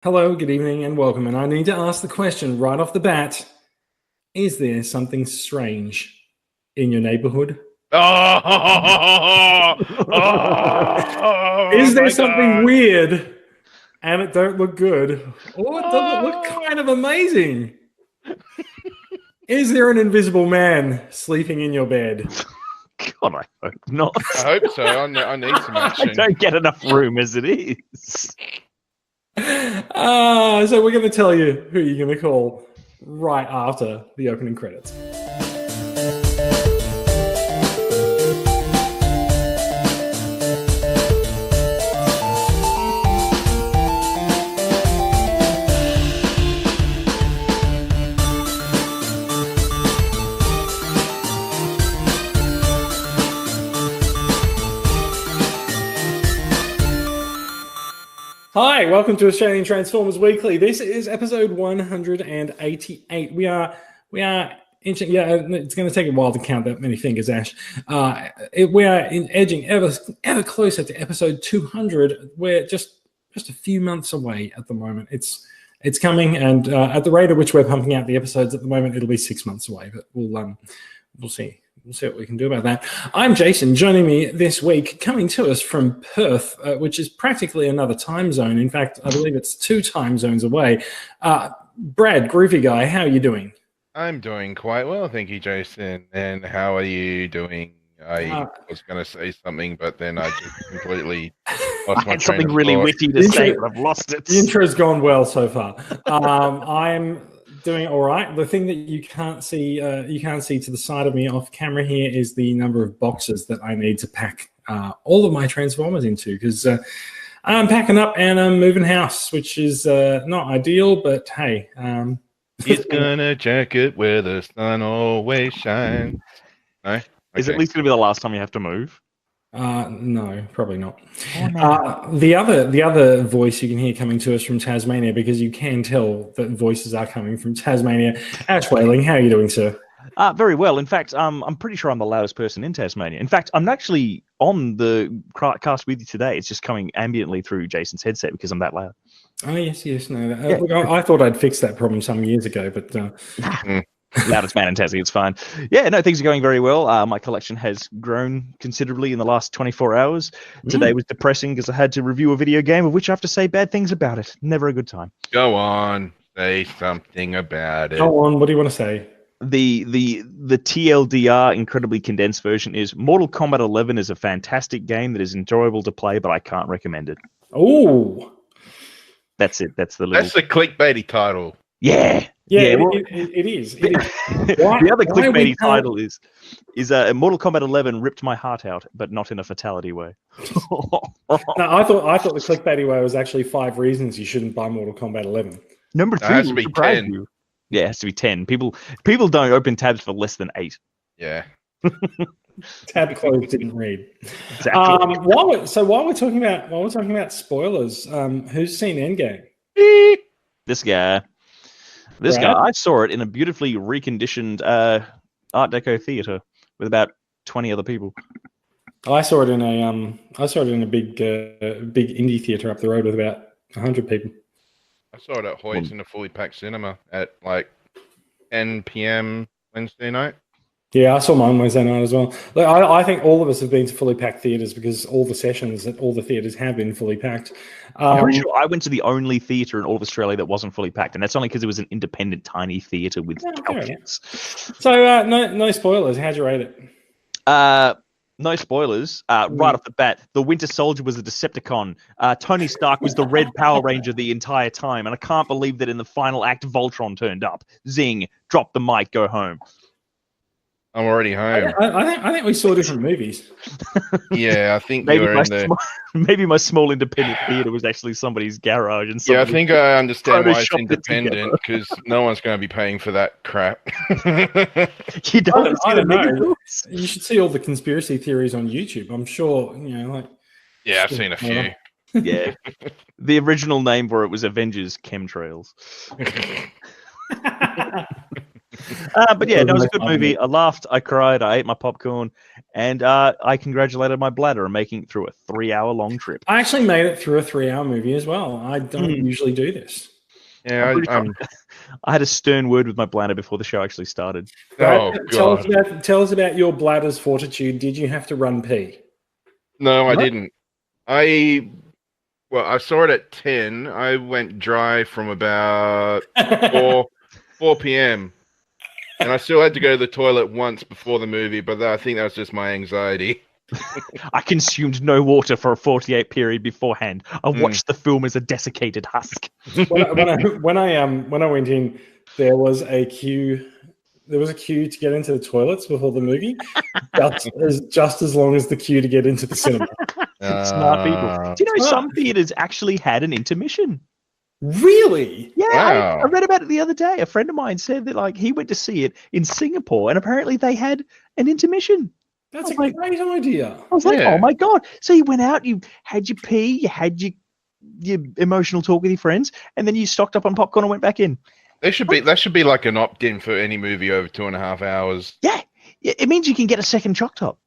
Hello, good evening, and welcome. And I need to ask the question right off the bat. Is there something strange in your neighborhood? Is there something weird and it don't look good? Or does it look kind of amazing? Is there an invisible man sleeping in your bed? God, I hope not. I hope so. I need some action. I don't get enough room as it is. So we're going to tell you who you're going to call right after the opening credits. Hi, welcome to Australian Transformers Weekly. This is episode 188. We are inching. Yeah, it's going to take a while to count that many fingers, Ash. We are edging ever closer to episode 200. We're just a few months away at the moment. It's coming, and at the rate at which we're pumping out the episodes at the moment, it'll be 6 months away. But we'll see. We'll see what we can do about that. I'm Jason. Joining me this week, coming to us from Perth, which is practically another time zone. In fact, I believe it's 2 time zones away. Brad, Groovy Guy, how are you doing? I'm doing quite well, thank you, Jason. And how are you doing? I was going to say something, but then I just completely lost my train something of really thought. witty to say, but I've lost it. The intro's gone well so far. I'm doing all right. The thing that you can't see to the side of me off camera here is the number of boxes that I need to pack all of my Transformers into, because I'm packing up and I'm moving house, which is not ideal, but hey. He's gonna jacket where the sun always shines. No? Okay. Is at least going to be the last time you have to move? No, probably not. Oh, no. The other voice you can hear coming to us from Tasmania, because you can tell that voices are coming from Tasmania. Ash Whaling, how are you doing, sir? Very well. In fact, I'm pretty sure I'm the loudest person in Tasmania. In fact, I'm actually on the cast with you today. It's just coming ambiently through Jason's headset because I'm that loud. Oh, yes. No. Look, I thought I'd fixed that problem some years ago, but... Loudest man in Tassie, it's fine. Yeah, no, things are going very well. My collection has grown considerably in the last 24 hours. Today was depressing because I had to review a video game of which I have to say bad things about it. Never a good time. Go on, say something about it. Go on, what do you want to say? The TLDR incredibly condensed version is Mortal Kombat 11 is a fantastic game that is enjoyable to play, but I can't recommend it. Oh, that's it. That's the clickbaity title. Yeah. Yeah, well, it is. The other clickbaity title is Mortal Kombat 11 ripped my heart out, but not in a fatality way. No, I thought the clickbaity way was actually 5 reasons you shouldn't buy Mortal Kombat 11. Number 3 has to be 10. You. Yeah, it has to be 10. People don't open tabs for less than 8. Yeah. Tab closed, didn't read. Exactly. While we're talking about spoilers, who's seen Endgame? This guy. I saw it in a beautifully reconditioned Art Deco theater with about 20 other people. I saw it in a big indie theater up the road with about 100 people. I saw it at Hoyt's in a fully packed cinema at like 10 p.m. Wednesday night. Yeah, I saw mine Wednesday night as well. Look, I think all of us have been to fully packed theaters because all the sessions at all the theaters have been fully packed. I'm pretty sure I went to the only theater in all of Australia that wasn't fully packed, and that's only because it was an independent, tiny theater with couches. So, no spoilers. How'd you rate it? No spoilers. Right off the bat, the Winter Soldier was a Decepticon. Tony Stark was the Red Power Ranger the entire time, and I can't believe that in the final act, Voltron turned up. Zing! Drop the mic. Go home. I'm already home. I think we saw different movies. Yeah, I think you were in there. Maybe my small independent theater was actually somebody's garage. And yeah, I think I understand why it's independent, because no one's going to be paying for that crap. You don't. I don't know. You should see all the conspiracy theories on YouTube. I'm sure, Yeah, I've seen a few. Yeah. The original name for it was Avengers Chemtrails. But yeah, no, it was a good movie. I laughed, I cried, I ate my popcorn, And I congratulated my bladder on making it through a 3-hour-long trip. I actually made it through a 3-hour movie as well. I don't usually do this. Yeah, I had a stern word with my bladder before the show actually started. Oh, God. Tell us about your bladder's fortitude. Did you have to run pee? No, I What? didn't. I saw it at 10. I went dry from about 4 p.m. And I still had to go to the toilet once before the movie, but I think that was just my anxiety. I consumed no water for a 48 period beforehand. I watched the film as a desiccated husk. When I went in, there was a queue. There was a queue to get into the toilets before the movie, just as long as the queue to get into the cinema. Smart people. Do you know some theaters actually had an intermission? Really? Yeah, Wow. I read about it the other day. A friend of mine said that like he went to see it in Singapore, and apparently they had an intermission. That's a great idea. I was like, Yeah. oh my God. So you went out, you had your pee, you had your emotional talk with your friends, and then you stocked up on popcorn and went back in. That should be like an opt-in for any movie over 2.5 hours. Yeah. It means you can get a second choc top.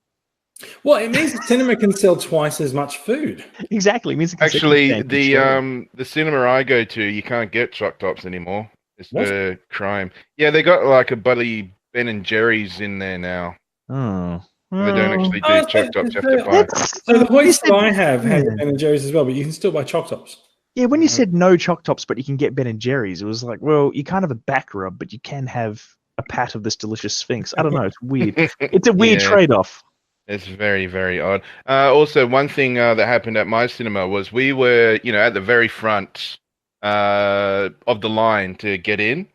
Well, it means the cinema can sell twice as much food. Exactly. It means Actually, the cinema I go to, you can't get choc tops anymore. It's What? a crime. Yeah, they got like a buddy Ben and Jerry's in there now. Oh. They don't actually do Oh, choc tops. You have to buy. So the boys that I have Ben and Jerry's as well, but you can still buy choc tops. Yeah, when you said no choc tops, but you can get Ben and Jerry's, it was like, well, you can't have a back rub, but you can have a pat of this delicious Sphinx. I don't know. It's weird. It's a weird Yeah. trade-off. It's very, very odd. Also, one thing that happened at my cinema was we were, at the very front of the line to get in,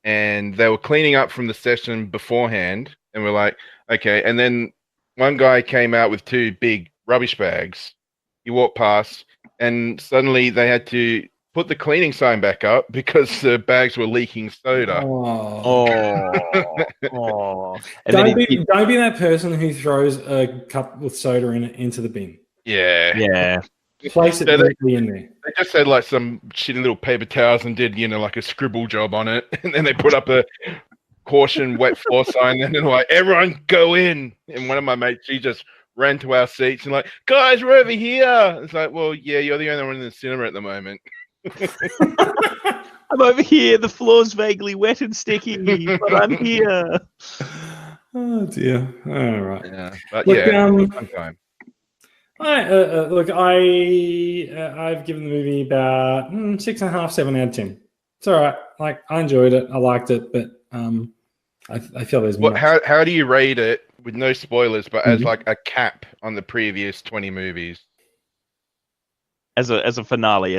and they were cleaning up from the session beforehand, and we're like, okay. And then one guy came out with 2 big rubbish bags. He walked past, and suddenly they had to put the cleaning sign back up because the bags were leaking soda. Oh. And Don't then be that person who throws a cup with soda in it into the bin. Yeah. Place it So directly in there. They just had like some shitty little paper towels and did, like a scribble job on it. And then they put up a caution wet floor sign. And then like, everyone go in. And one of my mates, she just ran to our seats and like, guys, we're over here. It's like, well, yeah, you're the only one in the cinema at the moment. I'm over here. The floor's vaguely wet and sticky, but I'm here. Oh dear. All right. Yeah. But Look, fun time. I've given the movie about 6.5, 7 out of 10. It's all right. Like I enjoyed it. I liked it, but I feel there's more. How do you rate it with no spoilers, but as like a cap on the previous 20 movies? As a finale,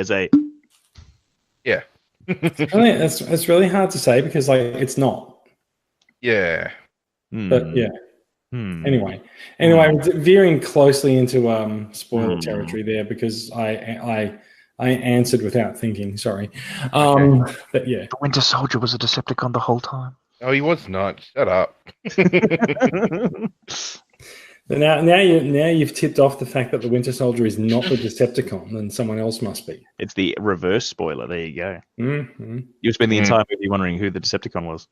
Yeah. It's really hard to say because like it's not. Yeah. But yeah. Anyway, veering closely into spoiler territory there because I answered without thinking. Sorry, but yeah, The Winter Soldier was a Decepticon the whole time. Oh, he was not. Shut up. But now you've tipped off the fact that the Winter Soldier is not the Decepticon, and someone else must be. It's the reverse spoiler. There you go. Mm-hmm. You spend the entire movie wondering who the Decepticon was.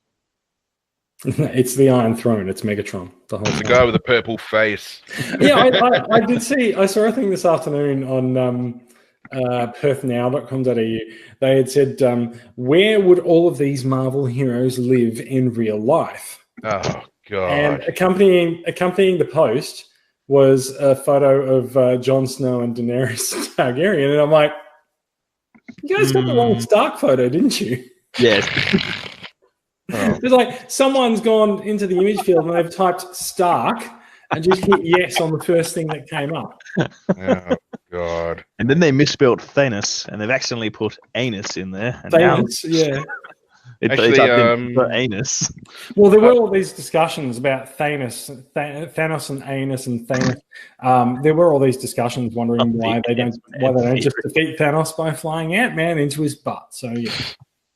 It's the Iron Throne. It's Megatron. The whole The guy with the purple face. Yeah, I did see. I saw a thing this afternoon on perthnow.com.au. They had said, where would all of these Marvel heroes live in real life? Oh, God. And accompanying the post was a photo of Jon Snow and Daenerys Targaryen. And I'm like, you guys got the wrong Stark photo, didn't you? Yes. It's like someone's gone into the image field and they've typed Stark and just hit yes on the first thing that came up. Oh, God. And then they misspelled Thanos, and they've accidentally put anus in there. And Thanos, yeah. It's Actually, up in for anus. Well, there were all these discussions about Thanos and anus and Thanos. There were all these discussions wondering why they don't just defeat Thanos by flying Ant-Man into his butt. So yeah.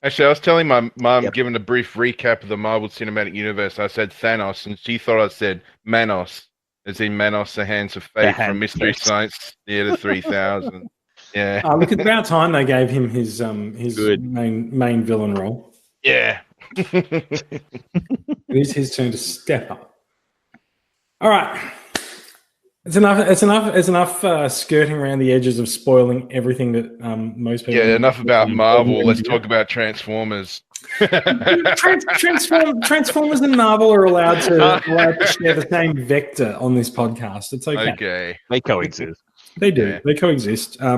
Actually, I was telling my mum, giving a brief recap of the Marvel Cinematic Universe, I said Thanos, and she thought I said Manos, as in Manos, the Hands of Fate from Mystery Science Theater 3000. Yeah. Look, it's about time they gave him his main villain role. Yeah. It is his turn to step up. All right. It's enough skirting around the edges of spoiling everything that most people. Yeah, enough about Marvel. Let's talk about Transformers. Transformers and Marvel are allowed to share the same vector on this podcast. It's okay. Okay. They coexist. They do. Yeah. They coexist. I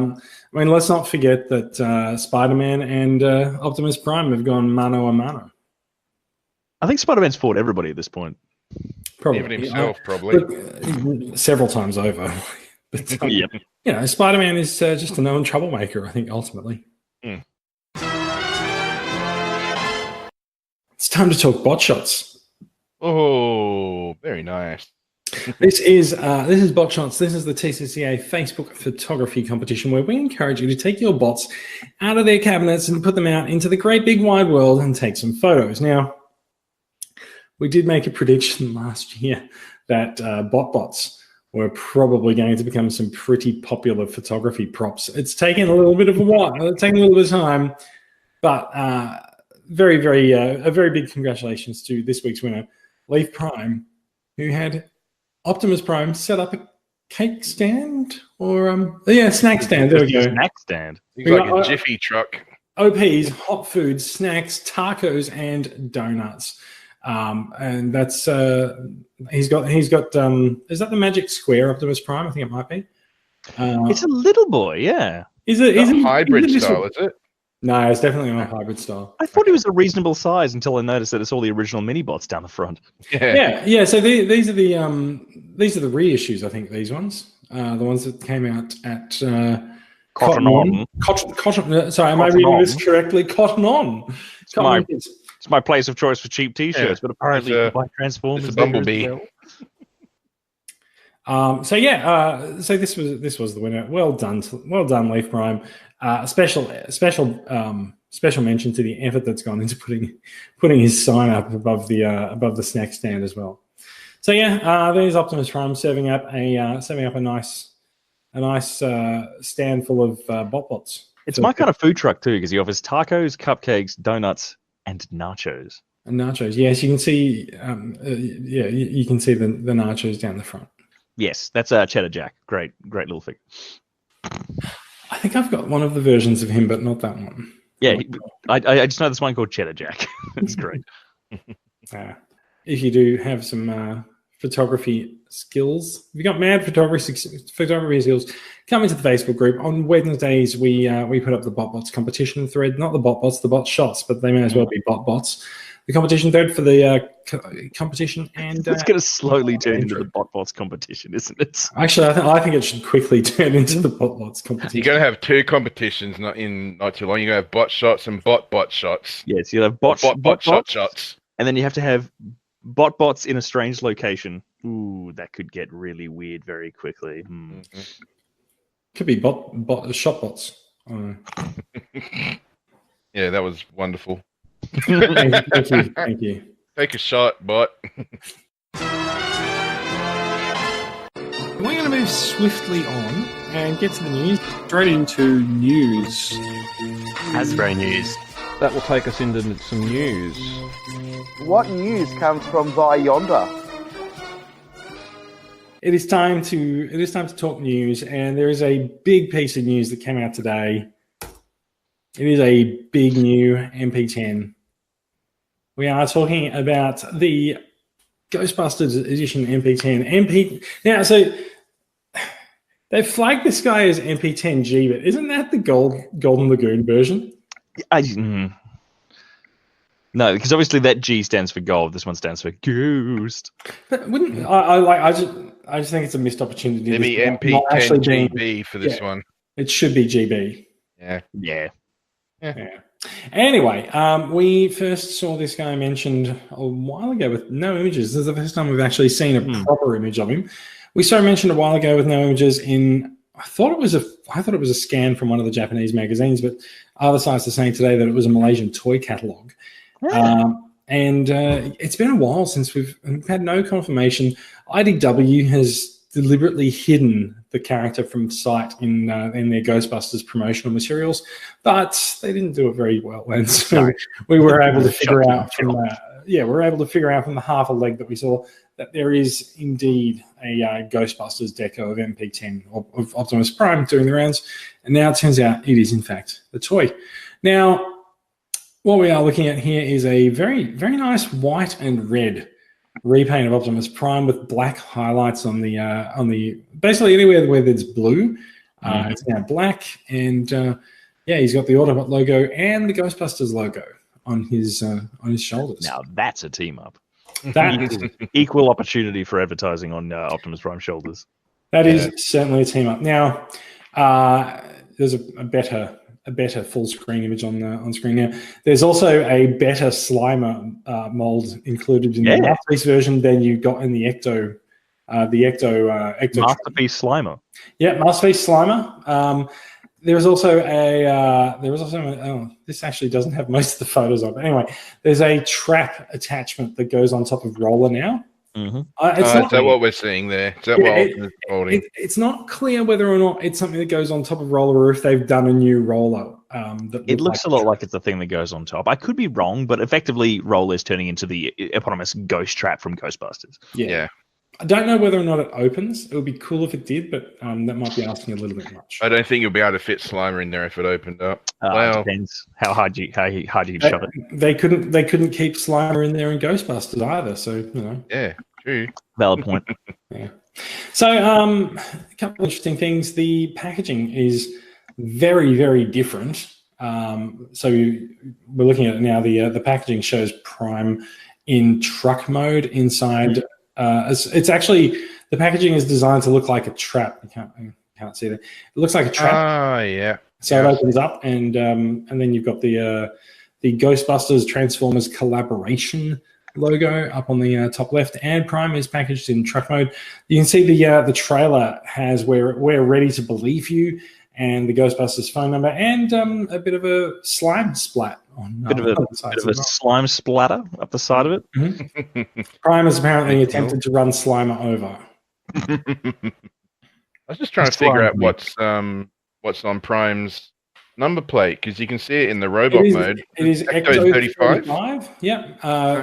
mean, let's not forget that Spider-Man and Optimus Prime have gone mano a mano. I think Spider-Man's fought everybody at this point. Probably. Even himself, probably. Several times over. But, Yep. You know, Spider-Man is just a known troublemaker, I think, ultimately. Mm. It's time to talk bot shots. Oh, very nice. This is Bot Shots. This is the TCCA Facebook photography competition where we encourage you to take your bots out of their cabinets and put them out into the great big wide world and take some photos. Now, we did make a prediction last year that bots were probably going to become some pretty popular photography props. It's taken a little bit of a while. It's taken a little bit of time, but a very big congratulations to this week's winner, Lief Prime, who had Optimus Prime set up a cake stand or snack stand. There we go. Snack stand. He's like a Jiffy truck. OPs, hot foods, snacks, tacos, and donuts. And that's he's got is that the magic square Optimus Prime? I think it might be. It's a little boy, yeah. Is it hybrid style, is it? No, it's definitely not hybrid style. I thought he was a reasonable size until I noticed that it's all the original mini bots down the front. Yeah. So these are the reissues. I think these ones, the ones that came out at Cotton On. Sorry, am I reading this correctly? Cotton On. It's my place of choice for cheap T-shirts, but apparently you can buy Transformers. It's a Bumblebee. So this was the winner. Well done, Lief Prime. Special mention to the effort that's gone into putting his sign up above the snack stand as well. So there's Optimus Prime serving up a nice stand full of bots. It's my kind of food truck too, because he offers tacos, cupcakes, donuts, and nachos. And nachos, yes, you can see. You can see the nachos down the front. Yes, that's Cheddar Jack. Great little figure. I think I've got one of the versions of him, but not that one. Yeah, I just know this one called Cheddar Jack. It's great. If you do have some photography skills, if you got mad photography skills, come into the Facebook group. On Wednesdays, we put up the bots competition thread. Not the bots, the bot shots, but they may as well be bots. The competition thread for the competition, and it's going to slowly turn into the bots competition, isn't it? Actually, I think it should quickly turn into the bots competition. You're going to have two competitions not too long. You're going to have bot shots and bot shots. Yes, you'll have bot shots, and then you have to have bots in a strange location. Ooh, that could get really weird very quickly. Mm-hmm. Could be shot bots. Yeah, that was wonderful. Thank you. Take a shot, bot. We're going to move swiftly on and get to the news. Straight into news. Hasbro news. That will take us into some news. What news comes from via yonder? It is time to talk news, and there is a big piece of news that came out today. It is a big new MP10. We are talking about the Ghostbusters Edition MP10. Now, so they flagged this guy as MP10G, but isn't that the Golden Lagoon version? No, because obviously that G stands for gold. This one stands for ghost. But wouldn't I just think it's a missed opportunity. Maybe MP10GB for this one. It should be GB. Yeah. Anyway, we first saw this guy mentioned a while ago with no images. This is the first time we've actually seen a proper image of him. We saw him mentioned a while ago with no images I thought it was a scan from one of the Japanese magazines, but other sites are saying today that it was a Malaysian toy catalogue. And it's been a while since we've had no confirmation. IDW has deliberately hidden the character from sight in their Ghostbusters promotional materials, but they didn't do it very well. And so we were able to figure out from the half a leg that we saw that there is indeed a Ghostbusters deco of MP10 of Optimus Prime doing the rounds, and now it turns out it is in fact the toy. Now, what we are looking at here is a very, very nice white and red repaint of Optimus Prime with black highlights on the basically anywhere where there's blue. It's now black, and he's got the Autobot logo and the Ghostbusters logo on his shoulders. Now that's a team up. That is Equal opportunity for advertising on Optimus Prime shoulders. That is certainly a team up. Now, there's a better full screen image on screen now. There's also a better Slimer mold included in the Masterpiece version than you got in the Ecto. Ecto Masterpiece Slimer. Yeah, Masterpiece Slimer. There was also this actually doesn't have most of the photos of it. Anyway, there's a trap attachment that goes on top of Roller now. Is that what we're seeing there? Is that what holding? It's not clear whether or not it's something that goes on top of Roller or if they've done a new Roller. It looks a lot like it's the thing that goes on top. I could be wrong, but effectively Roller is turning into the eponymous ghost trap from Ghostbusters. Yeah. I don't know whether or not it opens. It would be cool if it did, but that might be asking a little bit much. I don't think you'll be able to fit Slimer in there if it opened up. It depends how hard you can shove it. They couldn't keep Slimer in there in Ghostbusters either, so you know. Yeah, true. Valid point. Yeah. So a couple of interesting things. The packaging is very, very different. So we're looking at it now. The packaging shows Prime in truck mode inside. It's actually, the packaging is designed to look like a trap. You can't see it. It looks like a trap. Oh, yeah. So it opens up, and then you've got the Ghostbusters Transformers collaboration logo up on the top left, and Prime is packaged in truck mode. You can see the trailer has "We're ready to believe you" and the Ghostbusters phone number, and a bit of a slime splat on bit of a slime splatter up the side of it. Mm-hmm. Prime has apparently attempted to run Slimer over. I was just trying to figure out what's on Prime's number plate, because you can see it in the robot mode. It is Ecto 35. Yeah,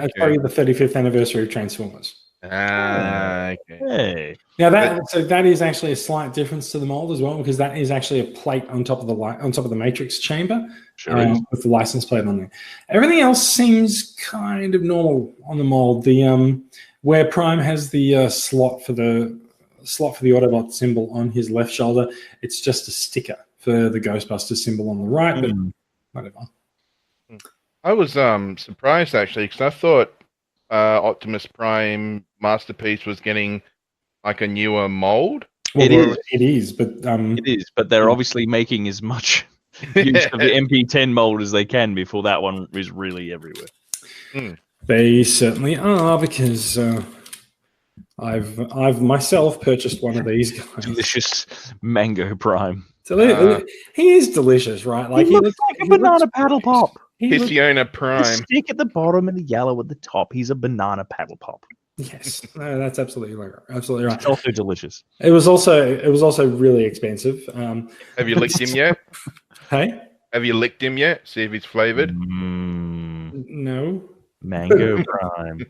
it's probably the 35th anniversary of Transformers. Okay. Hey. Now that is actually a slight difference to the mold as well, because that is actually a plate on top of the Matrix chamber, with the license plate on there. Everything else seems kind of normal on the mold. The where Prime has the slot for the Autobot symbol on his left shoulder, it's just a sticker for the Ghostbusters symbol on the right, but whatever. I was surprised actually, because I thought Optimus Prime Masterpiece was getting like a newer mold. Well, it is, but they're obviously making as much use of the MP10 mold as they can before that one is really everywhere. They certainly are, because I've myself purchased one of these guys. Delicious Mango Prime. He is delicious, right? Like he looks like a banana paddle pop. Fiona Prime. The stick at the bottom and the yellow at the top. He's a banana paddle pop. Yes, no, that's absolutely right. Absolutely right. It's also delicious. It was also really expensive. Have you licked him yet? Hey, have you licked him yet? See if he's flavored. No. Mango Prime.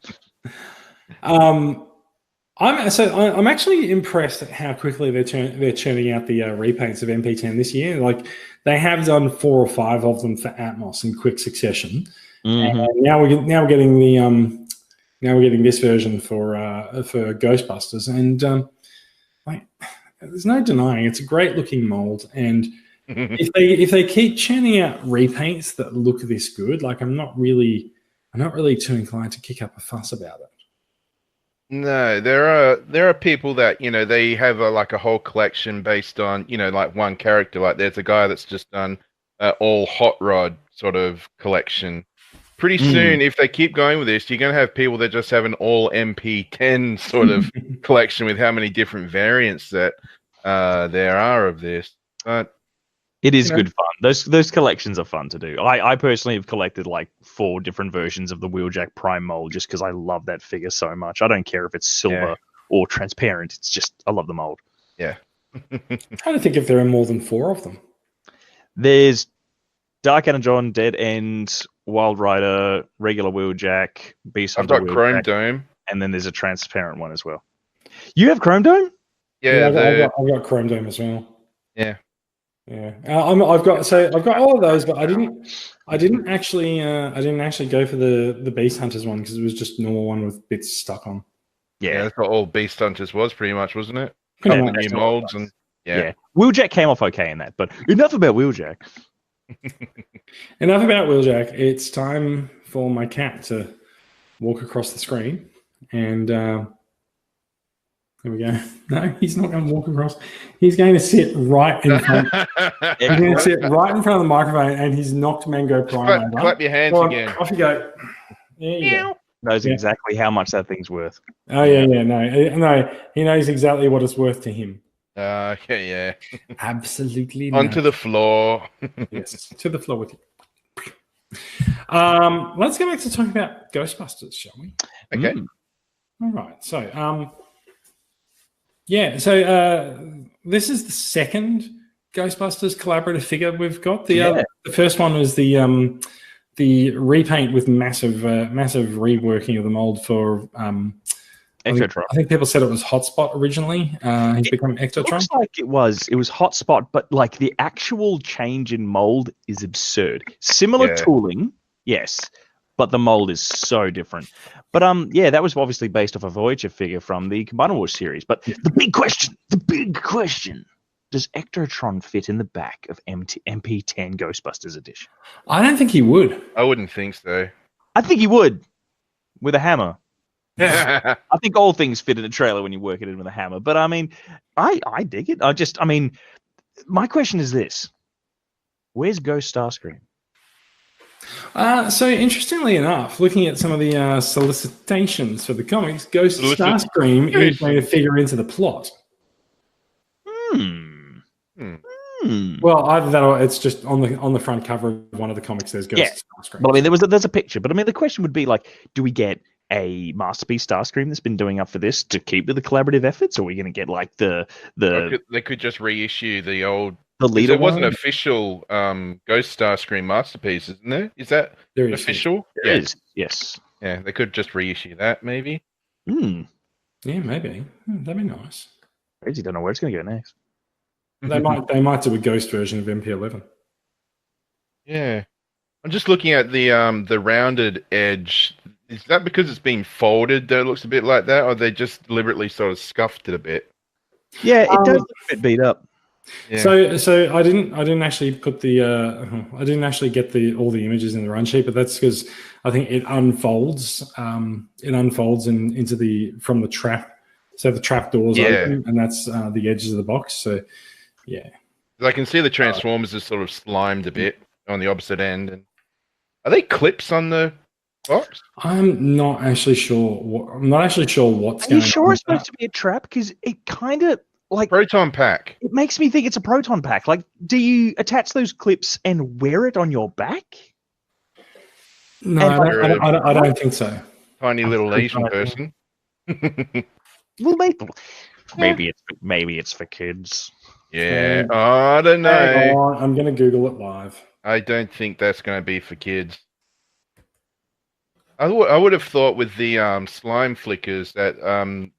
I'm actually impressed at how quickly they're churning out the repaints of MP10 this year. Like, they have done 4 or 5 of them for Atmos in quick succession. And now we're getting this version for Ghostbusters, and there's no denying it's a great looking mold. And if they keep churning out repaints that look this good, like I'm not really too inclined to kick up a fuss about it. No, there are people that, you know, they have a whole collection based on, you know, like one character. Like there's a guy that's just done all Hot Rod sort of collection. Pretty soon, if they keep going with this, you're going to have people that just have an all MP10 sort of collection with how many different variants that there are of this. But it is good fun. Those collections are fun to do. I personally have collected like 4 different versions of the Wheeljack Prime mold just because I love that figure so much. I don't care if it's silver or transparent. It's just, I love the mold. Yeah. I don't think if there are more than 4 of them. There's Dark Energon, Dead End, Wild Rider, regular Wheeljack, Beast Hunter. I've got Chrome Dome. and then there's a transparent one as well. You have Chrome Dome? Yeah, I've got Chrome Dome as well. yeah. Yeah, I've got all of those, but I didn't actually go for the Beast Hunters one because it was just normal one with bits stuck on. Yeah, that's what all Beast Hunters was pretty much, wasn't it? Yeah, Couple of new molds and Wheeljack came off okay in that, but enough about Wheeljack. Enough about Wheeljack. It's time for my cat to walk across the screen, and there we go. No, he's not going to walk across. He's going to sit right in front. He's going to sit right in front of the microphone, and he's knocked Mango Prime over. Clap your hands again. Off you go. There you go. Knows exactly how much that thing's worth. Oh yeah, no. He knows exactly what it's worth to him. Okay, yeah. Absolutely. Onto the floor. Yes, to the floor with you. Let's go back to talking about Ghostbusters, shall we? Okay. All right. So, this is the second Ghostbusters collaborative figure we've got. The first one was the repaint with massive reworking of the mold for Ectotron. I think people said it was Hotspot originally. He's become Ectotron. Looks like it was Hotspot, but like the actual change in mold is absurd. Similar tooling, yes, but the mold is so different. But that was obviously based off a Voyager figure from the Combiner Wars series. But the big question, does Ectotron fit in the back of MP10 Ghostbusters Edition? I don't think he would. I wouldn't think so. I think he would, with a hammer. I think all things fit in a trailer when you work it in with a hammer. But I mean, I dig it. My question is this: where's Ghost Starscream? So interestingly enough, looking at some of the solicitations for the comics, Ghost Starscream is going to figure into the plot. Well, either that or it's just on the front cover of one of the comics. There's Ghost Starscream. Well, I mean, there's a picture, but I mean, the question would be like, do we get a Masterpiece Starscream that's been doing up for this to keep with the collaborative efforts, or are we going to get like the They could just reissue the old. The leader. It wasn't official Ghost Starscream Masterpiece, isn't there? Is that official? There is. Yes. Yeah, they could just reissue that, maybe. Yeah, maybe. That'd be nice. Crazy. Don't know where it's going to go next. They might do a Ghost version of MP11. Yeah, I'm just looking at the rounded edge. Is that because it's been folded that it looks a bit like that, or they just deliberately sort of scuffed it a bit? Yeah, it does look a bit beat up. Yeah. So I didn't actually put I didn't actually get all the images in the run sheet, but that's because I think it unfolds. It unfolds from the trap. So the trap doors open, and that's the edges of the box. So yeah, I can see the Transformers is sort of slimed a bit on the opposite end. And are they clips on the box? I'm not actually sure. I'm not actually sure what's going on. Are you sure it's supposed to be a trap? Because it kind of like proton pack. It makes me think it's a proton pack. Like, do you attach those clips and wear it on your back? No, I don't think so. Tiny little Asian person. Well, maybe it's for kids. Yeah, I don't know. I'm going to Google it live. I don't think that's going to be for kids. I would have thought with the slime flickers that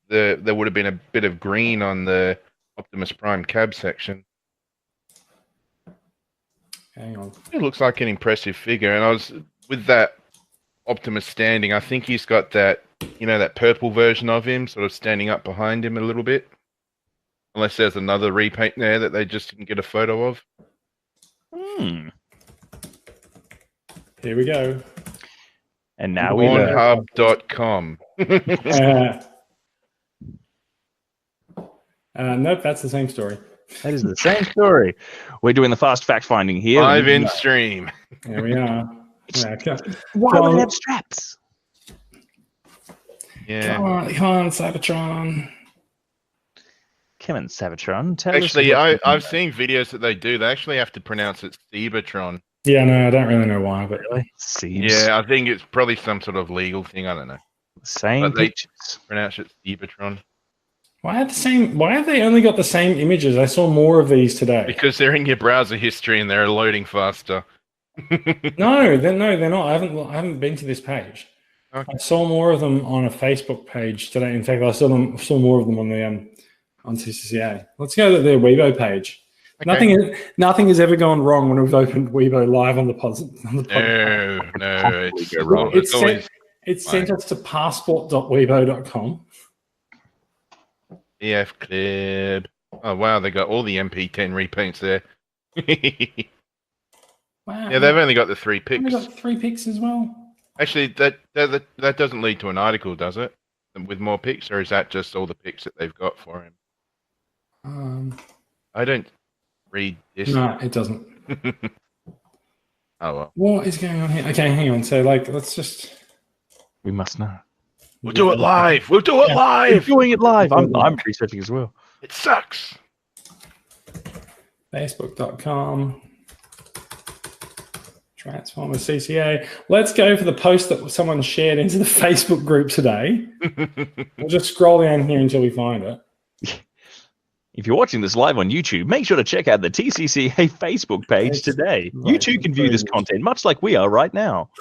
there would have been a bit of green on the Optimus Prime cab section. Hang on. It looks like an impressive figure, and I was with that Optimus standing. I think he's got that, that purple version of him, sort of standing up behind him a little bit. Unless there's another repaint there that they just didn't get a photo of. Here we go. And now Pornhub.com. Nope, that's the same story. That is the same story. We're doing the fast fact finding here. Live in stream. There we are. Why would it have straps? Yeah. Come on, Cybertron. Come on, Cybertron. Actually, I've seen videos that they do. They actually have to pronounce it Cybertron. Yeah, no, I don't really know why, but yeah, I think it's probably some sort of legal thing. I don't know. Same pictures. Pronounce it Cybertron. Why have they only got the same images? I saw more of these today. Because they're in your browser history and they're loading faster. No, they're not. I haven't been to this page. Okay. I saw more of them on a Facebook page today. In fact, I saw more of them on the on CCCA. Let's go to their Weibo page. Okay. Nothing has ever gone wrong when we've opened Weibo live on the podcast. No, it's go wrong. It's sent us to passport.weibo.com. EF Club. Oh wow, they got all the MP10 repaints there. Wow. Yeah, they've only got the 3 picks. They've got 3 picks as well. Actually, that doesn't lead to an article, does it? With more picks, or is that just all the picks that they've got for him? I don't read this. No, it doesn't. Oh well. What is going on here? Okay, hang on. So, let's just. We must know. We'll do it live. We'll do it live. We're doing it live. I'm researching as well. It sucks. Facebook.com. Transformers CCA. Let's go for the post that someone shared into the Facebook group today. We'll just scroll down here until we find it. If you're watching this live on YouTube, make sure to check out the TCCA Facebook page today. Right, you too can view this content, much like we are right now.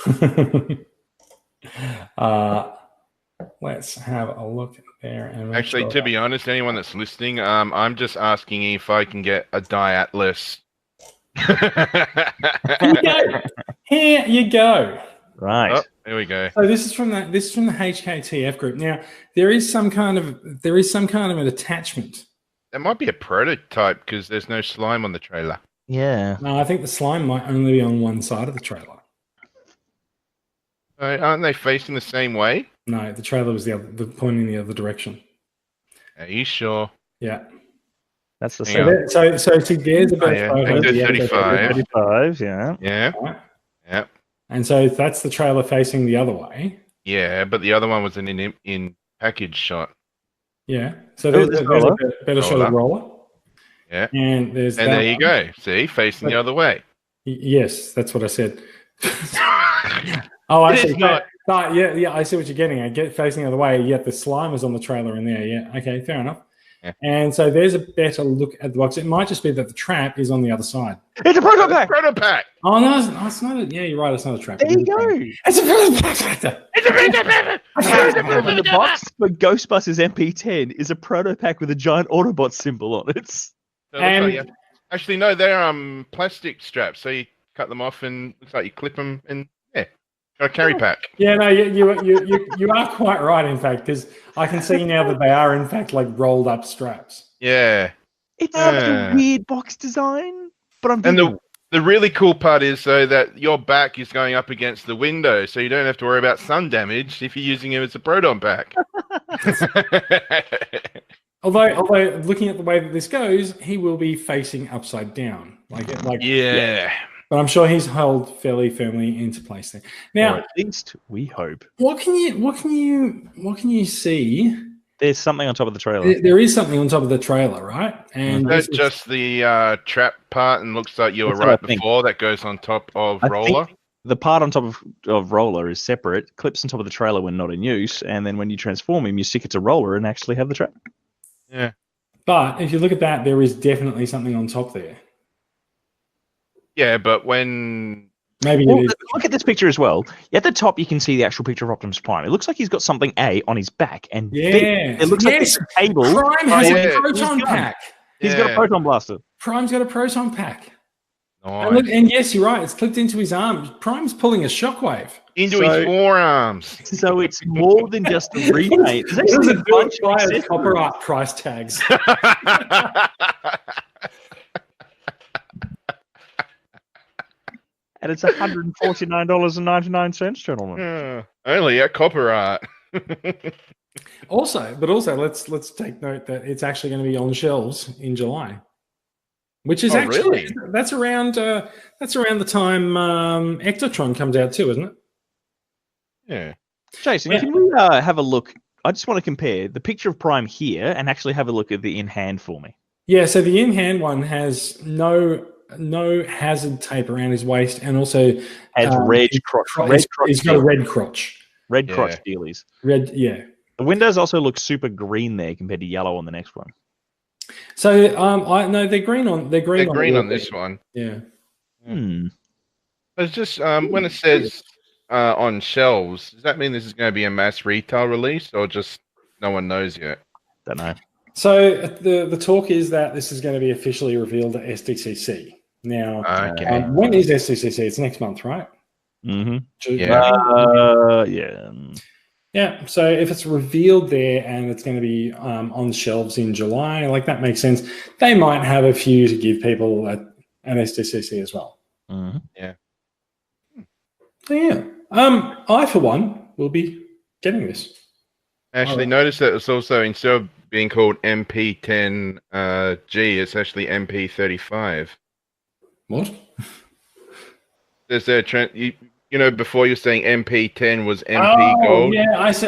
Let's have a look there. And Actually, to be honest, anyone that's listening, I'm just asking if I can get a die atlas. Here you go. Right. Oh, there we go. So this is from the HKTF group. Now there is some kind of an attachment. That might be a prototype because there's no slime on the trailer. Yeah. No, I think the slime might only be on one side of the trailer. Aren't they facing the same way? No, the trailer was pointing the other direction. Are you sure? Yeah. That's the Hang same. So there's a better photo. Hector 35. 35, yeah. Yeah. Right. Yeah. And so that's the trailer facing the other way. Yeah, but the other one was an in package shot. Yeah. So there's a better shot of roller. Yeah. And there you go. See, facing the other way. Yes, that's what I said. Oh, I see. not. Yeah, I see what you're getting. I get facing the other way, yet the slime is on the trailer in there. Yeah, okay, fair enough. Yeah. And so there's a better look at the box. It might just be that the trap is on the other side. It's a prototype. Protopack. Oh, no, it's not. Yeah, you're right. It's not a trap. There you go. It's a prototype. It's a protopack. In the box for Ghostbusters MP10 is a protopack with a giant Autobot symbol on it. Actually, no, they're plastic straps. So you cut them off and looks like you clip them and got a carry pack. Yeah, no, you are quite right. In fact, because I can see now that they are in fact like rolled up straps. Yeah. It's a weird box design, but the really cool part is though that your back is going up against the window, so you don't have to worry about sun damage if you're using it as a proton pack. Although looking at the way that this goes, he will be facing upside down, yeah. But I'm sure he's held fairly firmly into place there. Now, or at least we hope. what can you see? There's something on top of the trailer. There is something on top of the trailer, right? And That's just the trap part, and looks like you were right before. That goes on top of roller. The part on top of roller is separate, clips on top of the trailer when not in use, and then when you transform him, you stick it to roller and actually have the trap. Yeah. But if you look at that, there is definitely something on top there. Yeah, but when Maybe well, it is. look at this picture as well. At the top, you can see the actual picture of Optimus Prime. It looks like he's got something A on his back, and B, it looks like it's a cable. Prime has a proton pack. He's got a proton blaster. Prime's got a proton pack. Nice. And yes, you're right. It's clipped into his arm. Prime's pulling a shockwave into his forearms. So it's more than just a repaint. There's actually a bunch of copyright price tags. And it's $149.99, gentlemen. Only at copyright. Also, let's take note that it's actually going to be on shelves in July, which is actually really? that's around the time Ectotron comes out too, isn't it? Yeah. Jason, can we have a look? I just want to compare the picture of Prime here and actually have a look at the in hand for me. Yeah. So the in hand one has no hazard tape around his waist, and also has red crotch. He's got a red crotch. Red crotch dealies. Red, yeah. The windows also look super green there compared to yellow on the next one. So they're green on on this one. Yeah. It's just when it says on shelves, does that mean this is going to be a mass retail release, or just no one knows yet? Don't know. So the talk is that this is going to be officially revealed at SDCC. Now, Okay. when is SDCC? It's next month, right? Mm-hmm. Yeah. Yeah. So if it's revealed there and it's going to be on shelves in July, like that makes sense. They might have a few to give people at SDCC as well. Mm-hmm. Yeah. So, yeah. I for one will be getting this. Actually, notice that it's also, instead of being called MP10G, it's actually MP35. What? There's a you know, before you're saying MP10 was MP Gold. Yeah, I see.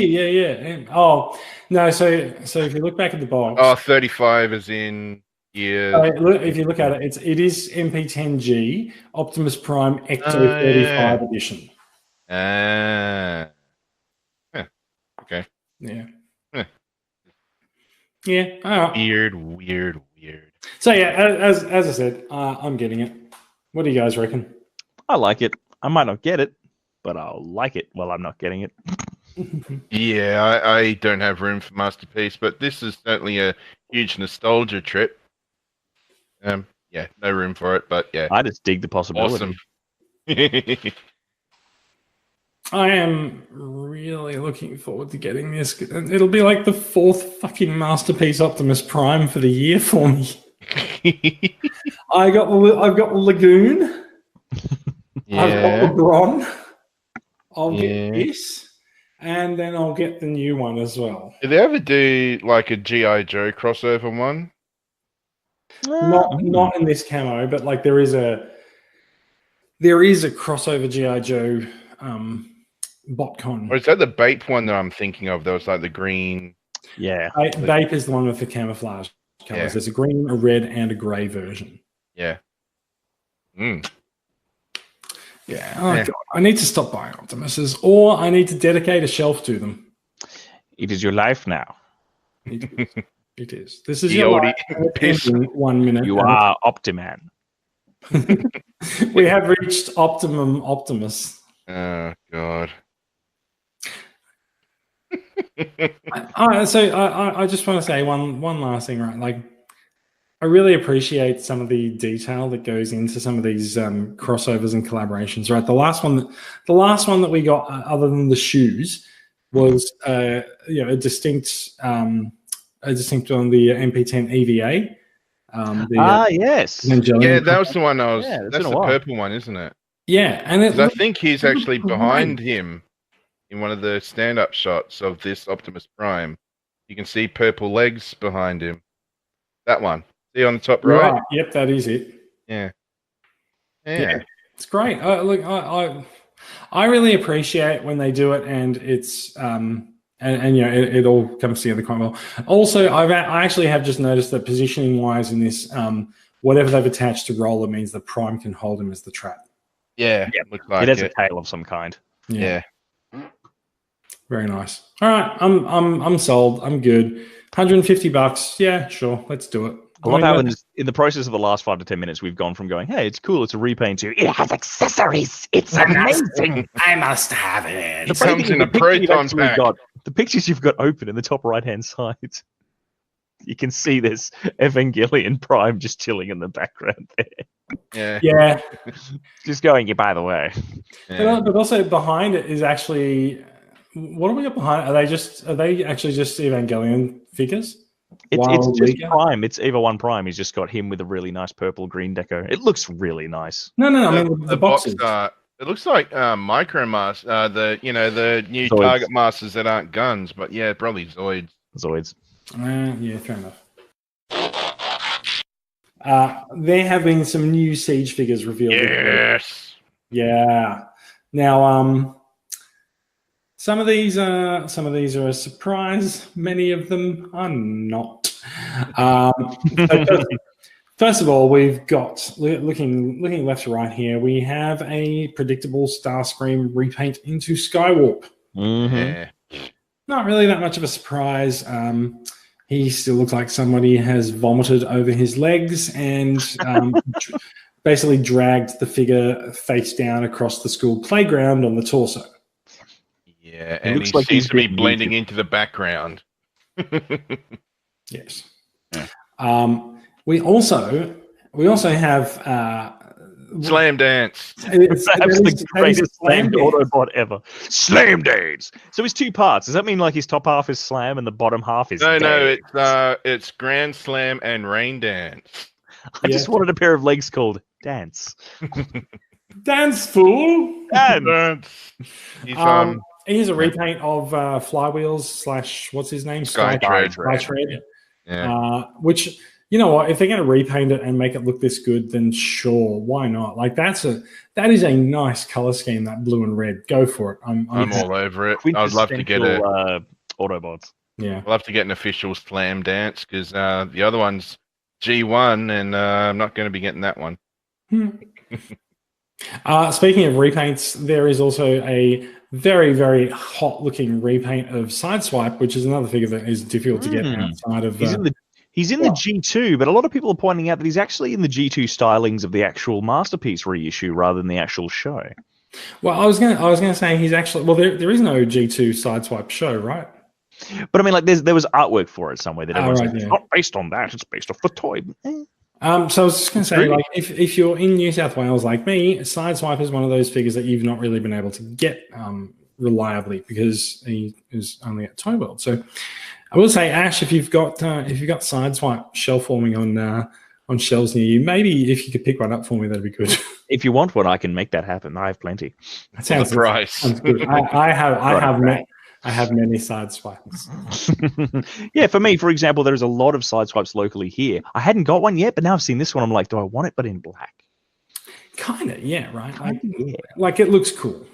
Yeah. Oh, no. So if you look back at the box, Oh, 35 is in years. if you look at it, it is MP10G Optimus Prime Ecto 35 edition. Okay. Yeah. Huh. Yeah. All right. Weird. So yeah, as I said, I'm getting it. What do you guys reckon? I like it. I might not get it, but I'll like it while I'm not getting it. Yeah, I don't have room for Masterpiece, but this is certainly a huge nostalgia trip. Yeah, no room for it, but yeah. I just dig the possibility. Awesome. I am really looking forward to getting this. It'll be like the fourth fucking Masterpiece Optimus Prime for the year for me. I've got Lagoon. Yeah. I've got LeBron. I'll get this, and then I'll get the new one as well. Did they ever do like a G.I. Joe crossover one? Not in this camo, but like there is a crossover G.I. Joe botcon. Or is that the Bape one that I'm thinking of? That was like the green. Yeah. Bape is the one with the camouflage colors. Yeah. There's a green, a red, and a grey version. Yeah. Yeah. Oh, God. I need to stop buying Optimuses, or I need to dedicate a shelf to them. It is your life now. It is. This is The your oldie life. piss. 1 minute. You are Optiman. We have reached Optimum Optimus. Oh God. I just want to say one last thing, right? Like, I really appreciate some of the detail that goes into some of these crossovers and collaborations, right? The last one that we got, other than the shoes, was a distinct on the MP10 EVA. Yes. Yeah, that was the one I was. Yeah, it's that's been a the while. purple one, isn't it? Yeah, and 'Cause I think he's actually great. behind him in one of the stand-up shots of this Optimus Prime. You can see purple legs behind him. That one. See on the top right? Yep, that is it. Yeah. It's great. Look, I really appreciate when they do it, and it's and it all comes together quite well. Also, I actually have just noticed that positioning wise in this, whatever they've attached to Roller means the Prime can hold him as the trap. Yeah. Looks like It has a tail of some kind. Yeah. Very nice. All right, I'm sold. I'm good. $150. Yeah, sure. Let's do it. I love how in the process of the last 5 to 10 minutes, we've gone from going, hey, it's cool, it's a repaint, to it has accessories. It's amazing. I must have it. It comes in a proton pack. The pictures you've got open in the top right-hand side, you can see this Evangelion Prime just chilling in the background there. Yeah. Just going, by the way. Yeah. But also behind it is actually, what do we got behind it? Are they actually just Evangelion figures? It's just Prime. It's Eva 1 Prime. He's just got him with a really nice purple green deco. It looks really nice. No. I mean the boxes. It looks like Micro Master, the new Zoids. Target Masters that aren't guns, but yeah, probably Zoids. Yeah, fair enough. There have been some new Siege figures revealed. Yes. Yeah. Now, some of these are a surprise. Many of them are not. First of all, we've got looking left to right here. We have a predictable Starscream repaint into Skywarp. Mm-hmm. Yeah. Not really that much of a surprise. He still looks like somebody has vomited over his legs and basically dragged the figure face down across the school playground on the torso. Yeah, and looks he like seems he's to be been blending muted. into the background. Yes. Yeah. We also have Slamdance. Perhaps the greatest slammed Slamdance. Autobot ever. Slamdance. So it's two parts. Does that mean like his top half is slam and the bottom half is No, dance? it's Grand Slam and Rain Dance. I just wanted a pair of legs called Dance. Dance fool. Dance. He's Here's a repaint of Flywheels / what's his name? Skytread. Yeah. Which, you know what, if they're going to repaint it and make it look this good, then sure, why not? Like that is a nice color scheme, that blue and red. Go for it. I'm all over it. I'd love to get Autobots. Yeah. I'd love to get an official Slam Dance because the other one's G1, and I'm not going to be getting that one. Speaking of repaints, there is also a very, very hot-looking repaint of Sideswipe, which is another figure that is difficult to get outside of. He's in the G2, but a lot of people are pointing out that he's actually in the G2 stylings of the actual Masterpiece reissue rather than the actual show. Well, I was gonna say he's actually. Well, there is no G2 Sideswipe show, right? But I mean, like, there was artwork for it somewhere that everyone's right, it's not based on that; it's based off the toy. So I was just going to say, like, if you're in New South Wales like me, Sideswipe is one of those figures that you've not really been able to get reliably because he is only at Toy World. So I will say, Ash, if you've got Sideswipe shelf forming on shelves near you, maybe if you could pick one up for me, that'd be good. If you want one, I can make that happen. I have plenty. That sounds the price. Sounds good. I have many Sideswipes. Yeah, for me, for example, there's a lot of Sideswipes locally here. I hadn't got one yet, but now I've seen this one. I'm like, do I want it, but in black? Kind of, yeah, right. Like it looks cool.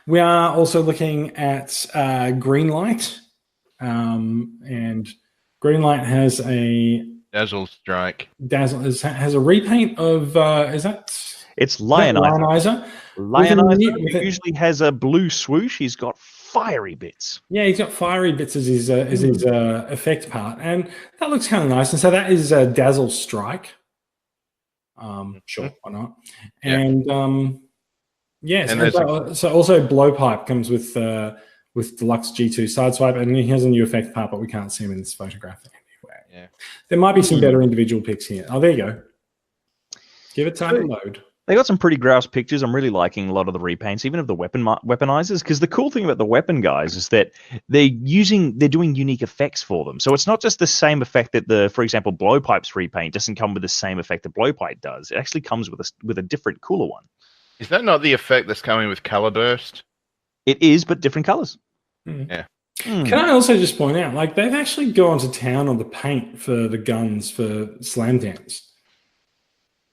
We are also looking at Greenlight, and Greenlight has a Dazzle Strike. Has a repaint of is that? It's Lionizer. Lionizer usually has a blue swoosh. He's got fiery bits. Yeah, he's got fiery bits as his effect part, and that looks kind of nice. And so that is Dazzle Strike. Sure, why not? And yes, and so also Blowpipe comes with Deluxe G2 Sideswipe, and he has a new effect part, but we can't see him in this photograph anywhere. Yeah, there might be some better individual picks here. Oh, there you go. Give it time to load. They got some pretty grouse pictures. I'm really liking a lot of the repaints, even of the weaponizers, because the cool thing about the weapon guys is that they're doing unique effects for them. So it's not just the same effect that for example, Blowpipe's repaint doesn't come with the same effect that Blowpipe does. It actually comes with a different, cooler one. Is that not the effect that's coming with Color Burst? It is, but different colors. Yeah. Can I also just point out, like, they've actually gone to town on the paint for the guns for Slamdance.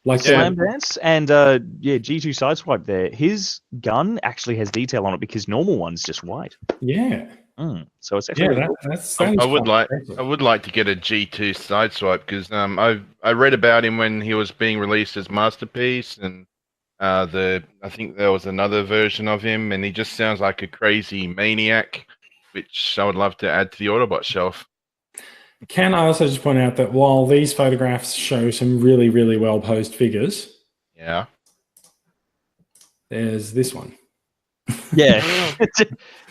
Like Slamdance and G2 Sideswipe there. His gun actually has detail on it because normal one's just white. Yeah. So it's actually really cool. I would like to get a G2 Sideswipe because I read about him when he was being released as Masterpiece, and I think there was another version of him, and he just sounds like a crazy maniac, which I would love to add to the Autobot shelf. Can I also just point out that while these photographs show some really, really well-posed figures, there's this one. Yeah.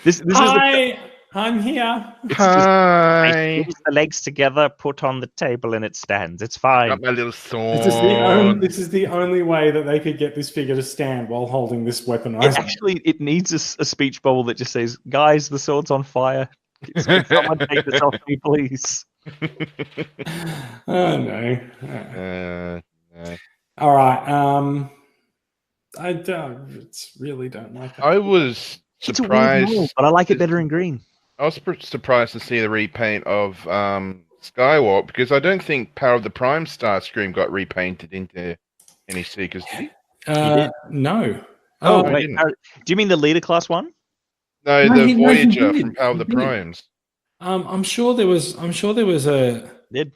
this Hi, I'm here. Hi. Just the legs together, put on the table, and it stands. It's fine. Got my little sword. This is the only way that they could get this figure to stand while holding this weaponizer. It needs a speech bubble that just says, "Guys, the sword's on fire. Can someone take this off me, please?" Oh no. No. All right. I really don't like that. I was surprised, role, but I like it better in green. I was surprised to see the repaint of Skywarp because I don't think Power of the Prime Starscream got repainted into any Seekers, did he? No. Oh, wait. Do you mean the leader class one? No, the Voyager from Power of the Primes. I'm sure there was a. Did.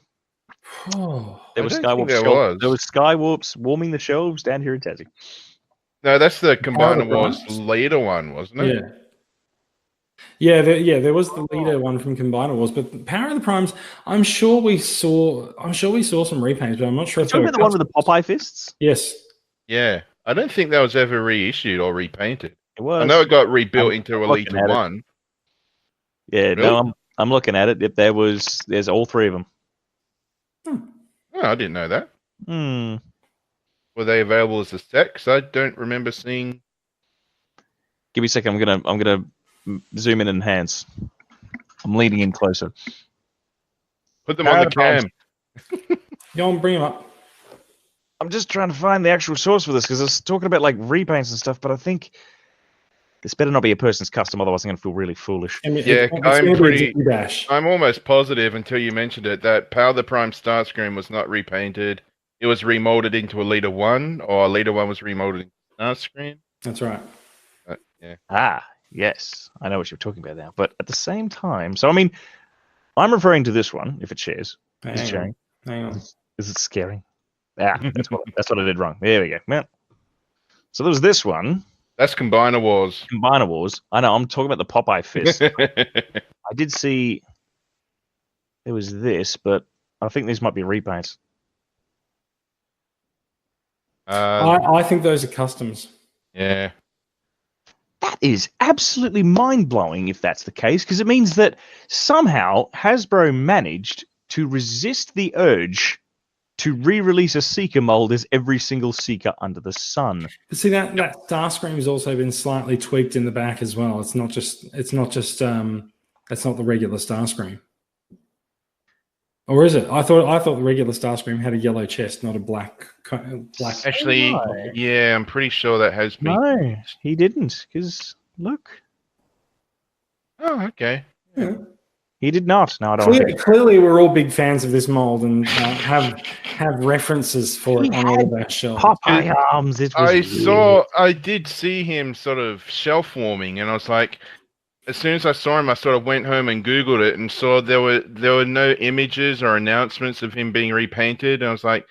Oh, there was Skywarps warming the shelves down here in Tassie. No, that's the Combiner Wars leader one, wasn't it? Yeah. Yeah, there was the leader one from Combiner Wars, but Power of the Primes. I'm sure we saw some repaints, but I'm not sure if they Talking were about the one with the Popeye fists? Yes. Yeah, I don't think that was ever reissued or repainted. It was. I know it got rebuilt I'm into looking Elite at it. 1. Yeah, Really? no, I'm looking at it. If there's all three of them. Oh, I didn't know that. Hmm. Were they available as a set? 'Cause I don't remember seeing. Give me a second. I'm gonna zoom in and enhance. I'm leaning in closer. Put them on the cam. Go on, bring them up. I'm just trying to find the actual source for this because I was talking about like repaints and stuff, but I think this better not be a person's custom, otherwise I'm going to feel really foolish. I mean, Yeah, it's gonna be a dash. I'm almost positive until you mentioned it that Power the Prime Starscream was not repainted. It was remolded into a Leader 1, or Leader 1 was remolded into Starscream. That's right. Yeah. Ah, yes. I know what you're talking about now. But at the same time, so I mean, I'm referring to this one, if it shares. Is it sharing? Hang on. Is it scary? Ah, that's what I did wrong. There we go. Well, so there was this one. That's Combiner Wars. Combiner Wars. I know, I'm talking about the Popeye fist. I did see there was this, but I think these might be repaints. I think those are customs. Yeah. That is absolutely mind-blowing if that's the case, because it means that somehow Hasbro managed to resist the urge to re-release a Seeker mold as every single Seeker under the sun. But see that Starscream has also been slightly tweaked in the back as well. It's not just that's not the regular Starscream. Or is it? I thought the regular Starscream had a yellow chest, not a black. Actually, no. yeah, I'm pretty sure that has been. No, he didn't, because look. Oh, okay. Yeah. He did not. No, I don't think. Clearly, we're all big fans of this mold and have references for it on all of our shelves. Popeye arms. It was I did see him sort of shelf warming, and I was like, as soon as I saw him, I sort of went home and Googled it and saw there were no images or announcements of him being repainted. And I was like,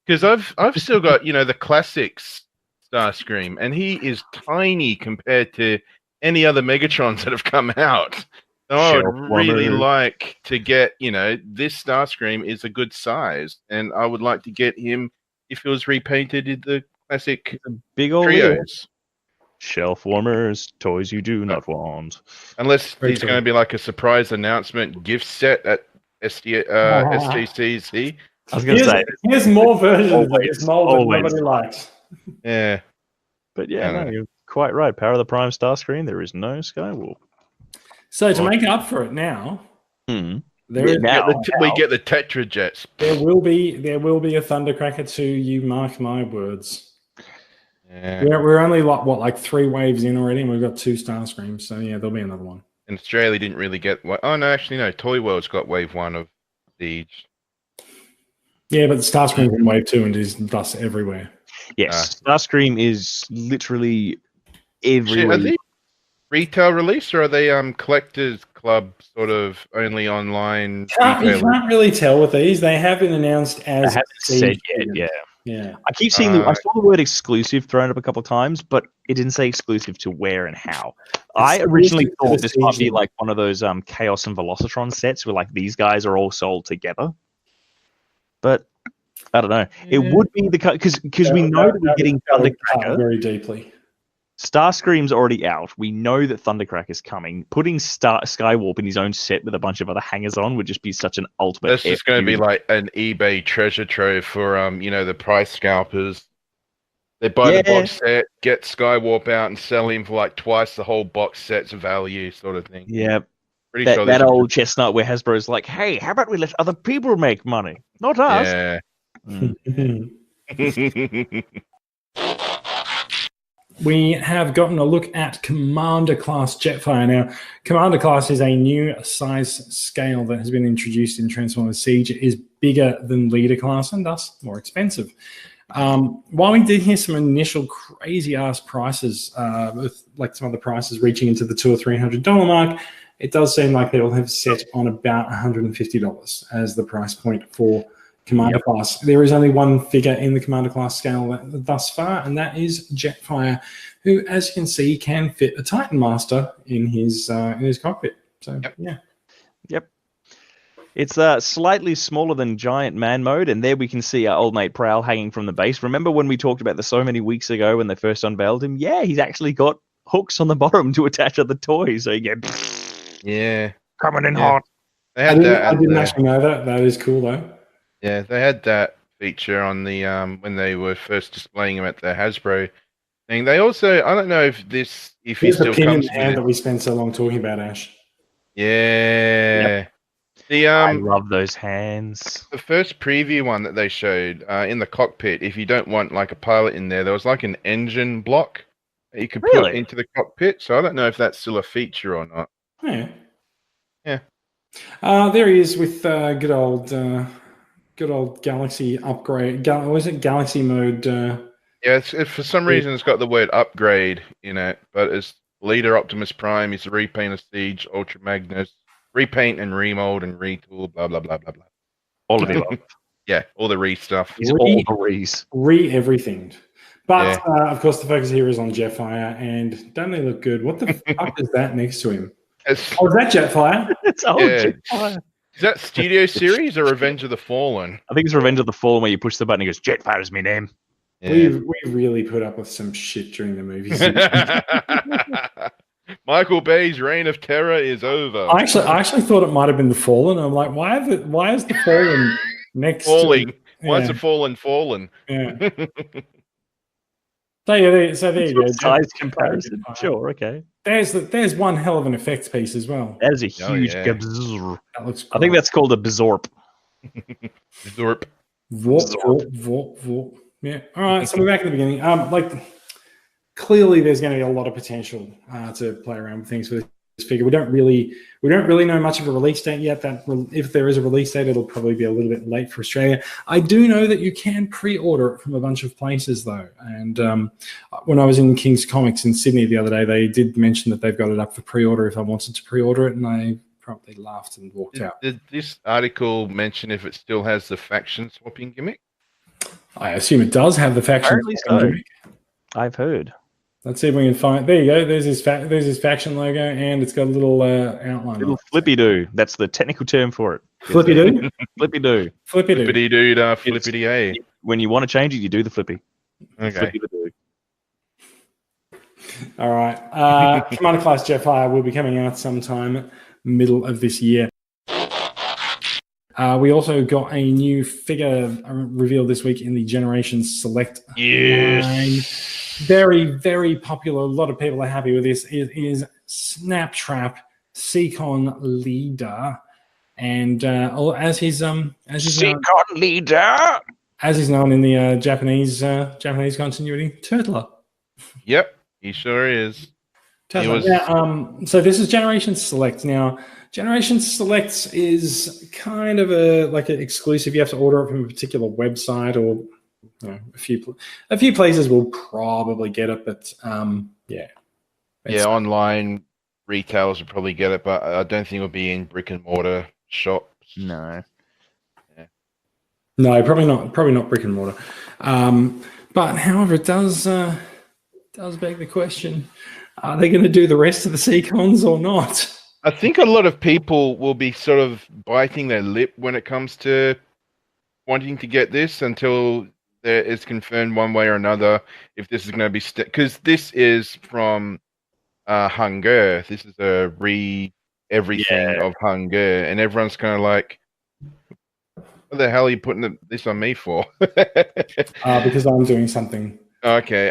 because I've still got the classics Starscream, and he is tiny compared to any other Megatrons that have come out. So I would really like to get this Starscream is a good size, and I would like to get him if it was repainted in the classic big old trios. Shelf warmers, toys you do not want. Unless he's going to be like a surprise announcement gift set at STCC. I was going to say, here's more versions of this mold that nobody likes. Yeah. But yeah, no, you're quite right. Power of the Prime Starscream, there is no Skywarp. So to make up for it now, we get the Tetra Jets. There will be a Thundercracker 2, you mark my words. Yeah. We're only like 3 waves in already, and we've got 2 Starscreams. So yeah, there'll be another one. And Australia didn't really get. Oh no, actually no. Toy World's got wave 1 of Siege. Yeah, but the Starscream's in wave 2 and is thus everywhere. Yes, Starscream is literally everywhere. Are they retail release, or are they collectors club sort of only online? You can't really tell with these. They have been announced as. I haven't said yet. Yeah. I keep seeing I saw the word exclusive thrown up a couple of times, but it didn't say exclusive to where and how. I originally thought this might be like one of those Chaos and Velocitron sets where like these guys are all sold together. But I don't know. It would be because we know that we're getting Thundercracker very deeply. Starscream's already out. We know that Thundercracker is coming. Putting Skywarp in his own set with a bunch of other hangers on would just be such an ultimate. That's just going to be like an eBay treasure trove for the price scalpers. They buy the box set, get Skywarp out, and sell him for like twice the whole box set's value, sort of thing. Yeah, pretty sure that old chestnut where Hasbro's like, "Hey, how about we let other people make money, not us?" Yeah. We have gotten a look at Commander Class Jetfire. Now, Commander Class is a new size scale that has been introduced in Transformers Siege. It is bigger than Leader Class and thus more expensive. While we did hear some initial crazy-ass prices, with like some of the prices reaching into the $200 or $300 mark, it does seem like they will have set on about $150 as the price point for Commander class. There is only one figure in the Commander class scale thus far, and that is Jetfire, who, as you can see, can fit a Titan Master in his cockpit. So, yeah. Yep. It's slightly smaller than Giant Man mode, and there we can see our old mate Prowl hanging from the base. Remember when we talked about this so many weeks ago when they first unveiled him? Yeah, he's actually got hooks on the bottom to attach other toys. So you get coming in hot. They had I didn't actually know that. That is cool, though. Yeah, they had that feature on the when they were first displaying him at the Hasbro thing. They also, I don't know if he still comes with it. That we spent so long talking about, Ash. Yeah. Yep. I love those hands. The first preview one that they showed in the cockpit, if you don't want like a pilot in there, there was like an engine block that you could put into the cockpit. So I don't know if that's still a feature or not. Yeah. Yeah. There he is with good old Galaxy upgrade. Was it Galaxy mode? Yeah, for some reason it's got the word upgrade in it, but it's Leader Optimus Prime, he's a repaint of Siege, Ultra Magnus, repaint and remold and retool, blah blah blah blah blah. All of the above. Yeah, all the re stuff. He's all the re's. Everything. But of course the focus here is on Jetfire, and don't they look good? What the fuck is that next to him? Is that Jetfire? It's old Jetfire. Is that Studio Series or Revenge of the Fallen? I think it's Revenge of the Fallen where you push the button and it goes, Jetfire is my name. Yeah. We really put up with some shit during the movies. Michael Bay's reign of terror is over. I actually thought it might have been the Fallen. I'm like, why is the Fallen next falling? to Why is the Fallen? Yeah. So there you go. Size comparison. Sure, okay. There's one hell of an effects piece as well. That is a huge gabzz. That looks I think that's called a Bizorp. Zorp. Vorp. Yeah. All right. So we're back at the beginning. Clearly, there's going to be a lot of potential to play around with things with this figure. We don't really know much of a release date yet. That if there is a release date, it'll probably be a little bit late for Australia. I do know that you can pre-order it from a bunch of places though. And when I was in King's Comics in Sydney the other day, they did mention that they've got it up for pre-order if I wanted to pre-order it, and I promptly laughed and walked out. Did this article mention if it still has the faction swapping gimmick? I assume it does have the faction Apparently swapping gimmick. I've heard. Let's see if we can find. There you go. There's his faction logo, and it's got a little outline. Little flippy do. That's the technical term for it. Flippy do. Flippy do. Flippy do. Flippity doo flippity a. When you want to change it, you do the flippy. Okay. Flippy do. All right. Commander Class Jetfire will be coming out sometime middle of this year. We also got a new figure revealed this week in the Generation Select line. Very, very popular. A lot of people are happy with this. It is Snaptrap, Seacon leader, and as he's Seacon leader, as he's known in the Japanese continuity, Turtler. Yep, he sure is. Turtler. So this is Generation Select. Now, Generation Select is kind of an exclusive. You have to order it from a particular website or. A few places will probably get it, but online retailers will probably get it, but I don't think it'll be in brick and mortar shops. No, probably not brick and mortar. But however, it does beg the question: are they going to do the rest of the Seacons or not? I think a lot of people will be sort of biting their lip when it comes to wanting to get this until it's confirmed one way or another if this is going to be because this is from Hunger. This is a everything of Hunger, and everyone's kind of like, "What the hell are you putting this on me for?" Because I'm doing something. Okay.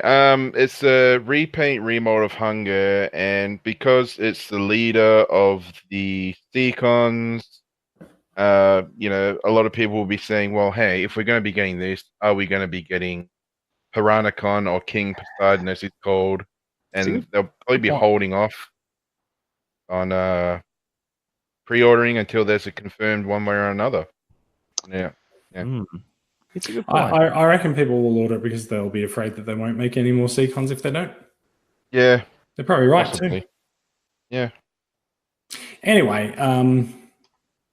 It's a repaint remold of Hunger, and because it's the leader of the Seacons. A lot of people will be saying, well, hey, if we're going to be getting this, are we going to be getting Piranacon or King Poseidon, as he's called? And they'll probably be holding off on pre-ordering until there's a confirmed one way or another. Yeah. It's a good point. I reckon people will order because they'll be afraid that they won't make any more Seacons if they don't. Yeah. They're probably right, possibly. too. Yeah. Anyway,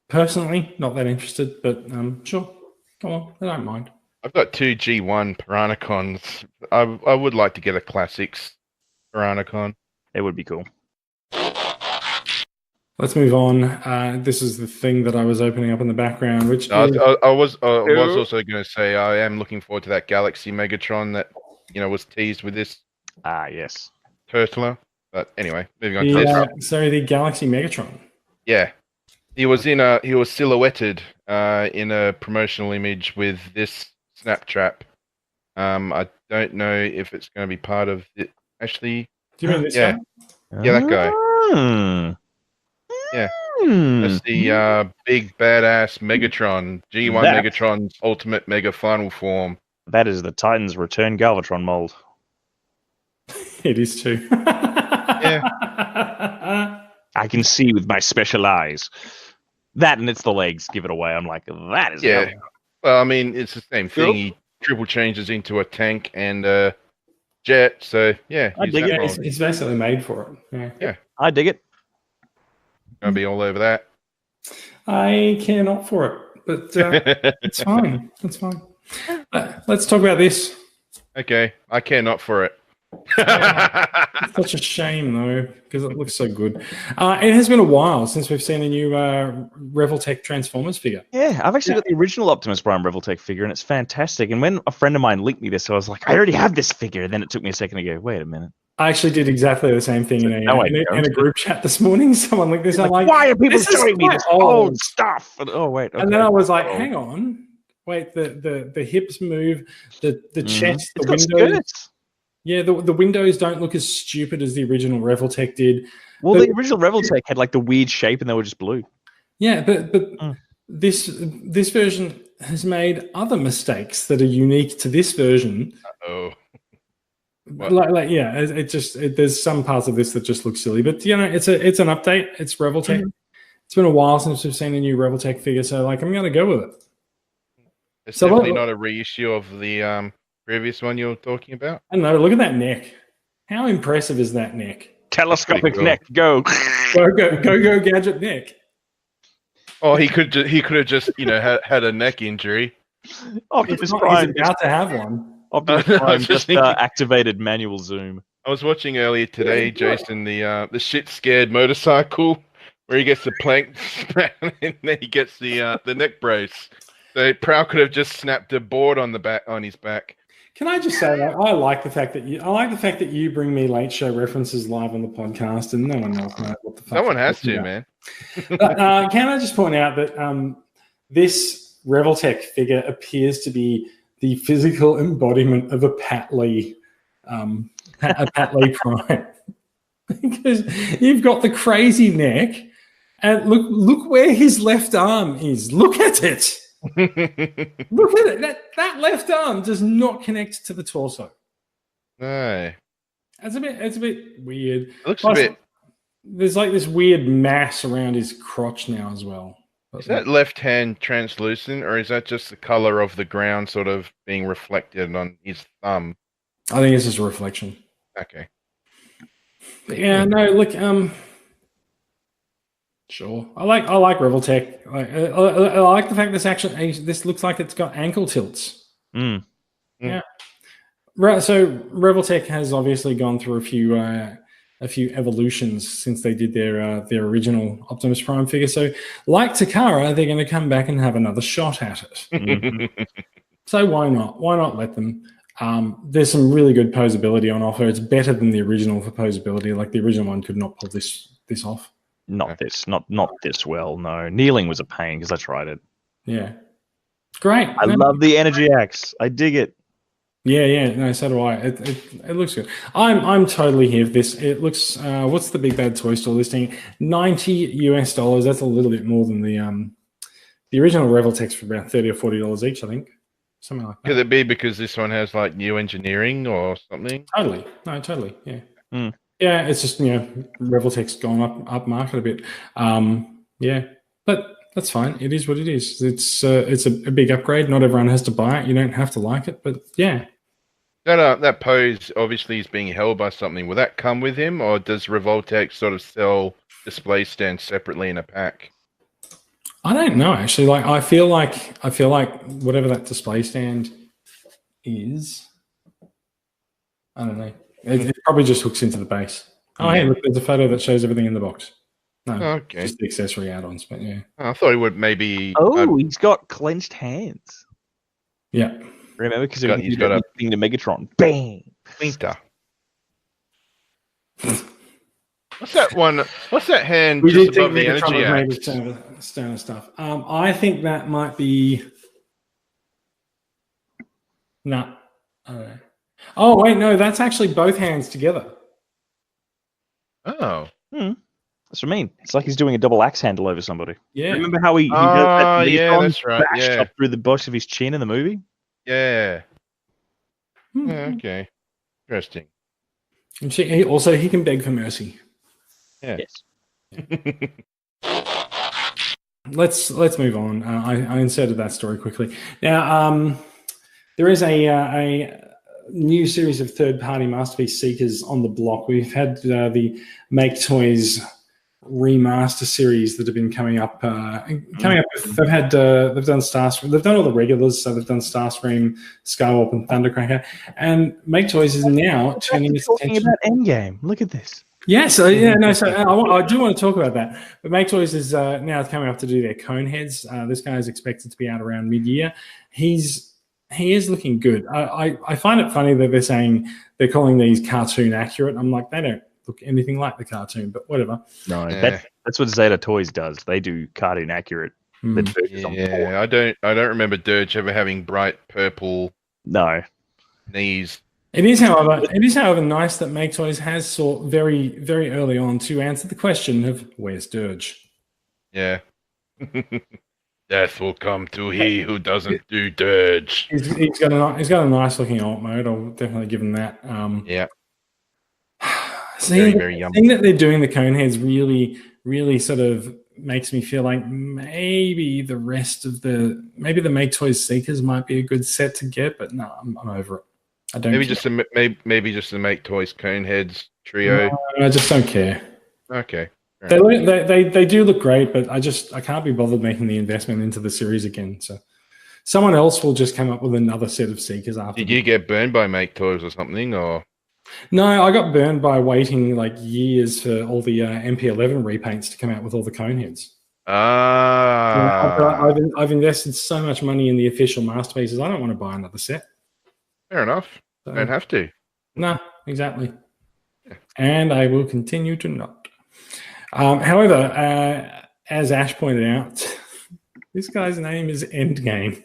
personally, not that interested, but sure. Come on, I don't mind. I've got 2 G1 Piranacons. I would like to get a Classics Piranacon. It would be cool. Let's move on. This is the thing that I was opening up in the background, which I is... was also going to say I am looking forward to that Galaxy Megatron that was teased with this Ah, yes. Turtler. But anyway, moving on to this. So the Galaxy Megatron. Yeah, he was silhouetted in a promotional image with this Snaptrap. I don't know if it's going to be part of it. Actually, Do you mean this yeah, guy? yeah, that guy. Yeah. That's Hmm. the big badass Megatron, G1 That- Megatron's ultimate mega final form. That is the Titans Return Galvatron mold. It is too. Yeah. I can see with my special eyes. That and it's the legs give it away. I'm like, that is Yeah. Galvatron. Well, I mean, it's the same thing. Cool. He triple changes into a tank and a jet. So, yeah. I he's dig that it. mold. It's basically made for it. Yeah. I dig it. Gonna be all over that. I care not for it, but it's fine. It's fine. Let's talk about this. Okay. I care not for it. It's such a shame, though, because it looks so good. It has been a while since we've seen a new Revoltech Transformers figure. Yeah, I've actually got the original Optimus Prime Revoltech figure, and it's fantastic. And when a friend of mine linked me this, I was like, I already have this figure. And then it took me a second to go, wait a minute. I actually did exactly the same thing in a group chat this morning. Someone linked this. I'm like, why are people this is showing me quite this old. old stuff? And, oh, wait. And then I was like, Oh. hang on. Wait, the hips move, the chest, It's the got windows. skirts. Yeah, the windows don't look as stupid as the original Revoltech did. Well, But- the original Revoltech had like the weird shape, and they were just blue. Yeah, but Mm. this version has made other mistakes that are unique to this version. Oh. What? There's some parts of this that just look silly, but it's an update. It's Revoltech. Mm-hmm. It's been a while since we've seen a new Revoltech figure, so I'm going to go with it. It's So definitely what- not a reissue of the previous one you were talking about. I don't know. Look at that neck. How impressive is that neck? Telescopic cool. neck, go. Go gadget neck. Oh, he could have just had a neck injury. Optimus He's Prime, about to have one. Optimus I was Prime just just thinking- activated manual zoom. I was watching earlier today, Jason, the shit scared motorcycle where he gets the plank and then he gets the neck brace. So Prowl could have just snapped a board on his back. Can I just say that I like the fact that you bring me late show references live on the podcast, and no one else knows what the fuck. Someone you're has talking to, about. man. But, can I just point out that this Revoltech figure appears to be the physical embodiment of a Pat Lee Prime, because you've got the crazy neck, and look where his left arm is. Look at it. Look at it. That left arm does not connect to the torso. No. It's a bit weird. It looks Plus, a bit. There's like this weird mass around his crotch now as well. Is that left hand translucent, or is that just the color of the ground sort of being reflected on his thumb? I think it's just a reflection. Okay. But yeah, no, look, sure. I like Revoltech. I like the fact this looks like it's got ankle tilts. Mm. Yeah. Right. So Revoltech has obviously gone through a few evolutions since they did their original Optimus Prime figure. So, like Takara, they're going to come back and have another shot at it. Mhm. So why not? Why not let them? There's some really good posability on offer. It's better than the original for posability. Like the original one could not pull this off. Not this well. No, kneeling was a pain because I tried it. Yeah. Great. I love the Energy Axe. I dig it. Yeah. No, so do I. It looks good. I'm totally here for this. It looks. What's the Big Bad Toy Store listing? $90. That's a little bit more than the original Revoltech's for about $30 or $40 each. I think something like that. Could it be because this one has like new engineering or something? Totally. No, totally. Yeah. Mm. Yeah, it's just Revoltech's gone up market a bit. Yeah, but that's fine. It is what it is. It's a big upgrade. Not everyone has to buy it. You don't have to like it, but yeah. That pose obviously is being held by something. Will that come with him, or does Revoltech sort of sell display stands separately in a pack? I don't know actually. Like I feel like whatever that display stand is, I don't know. It probably just hooks into the base. Oh, hey, look, there's a photo that shows everything in the box. No, Okay. just the accessory add-ons, but yeah. I thought he would maybe. Oh, he's got clenched hands. Yeah. Remember, because he's got a thing to Megatron. Bang! Winter. What's that one? What's that hand We just did above think the Megatron energy was axe? made of stone and stuff. I think that might be. No, I don't know. Oh wait, no, that's actually both hands together. Oh. That's what I mean. It's like he's doing a double axe handle over somebody. Yeah. Remember how he does Oh, that yeah, Megatron that's right, bash yeah. up through the box of his chin in the movie? Yeah. Hmm. Yeah, okay. Interesting. And he can beg for mercy. Yeah. Yes. Let's move on. I inserted that story quickly. Now, there is a new series of third-party masterpiece seekers on the block. We've had the Maketoys remaster series that have been coming up. They've done Starscream. They've done all the regulars. So they've done Starscream, Skywarp, and Thundercracker. And Maketoys is now turning its Talking attention. about Endgame. Look at this. Yeah, so I do want to talk about that. But Maketoys is now coming up to do their cone heads. This guy is expected to be out around mid-year. He is looking good. I find it funny that they're calling these cartoon accurate. I'm like, they don't look anything like the cartoon, but whatever. No, Yeah. that's what Zeta Toys does. They do cartoon accurate. The Dirge is on board. Yeah, I don't remember Dirge ever having bright purple No. knees. It is, however, nice that Maketoys has sought very, very early on to answer the question of where's Dirge. Yeah. Death will come to he who doesn't do Dirge. He's got a nice looking alt mode. I'll definitely give him that. Yeah. Seeing very yummy. that they're doing the cone heads really, really sort of makes me feel like maybe the Maketoys Seekers might be a good set to get, but no, I'm over it. I don't. Maybe just to make toys cone heads trio. No, I just don't care. Okay. They do look great, but I can't be bothered making the investment into the series again. So someone else will just come up with another set of Seekers after. Did you get burned by Make Toys or something, or? No, I got burned by waiting like years for all the MP11 repaints to come out with all the cone heads. I've invested so much money in the official masterpieces. I don't want to buy another set. Fair enough. So, Don't have to. No, exactly. Yeah. And I will continue to not. However, as Ash pointed out, this guy's name is Endgame.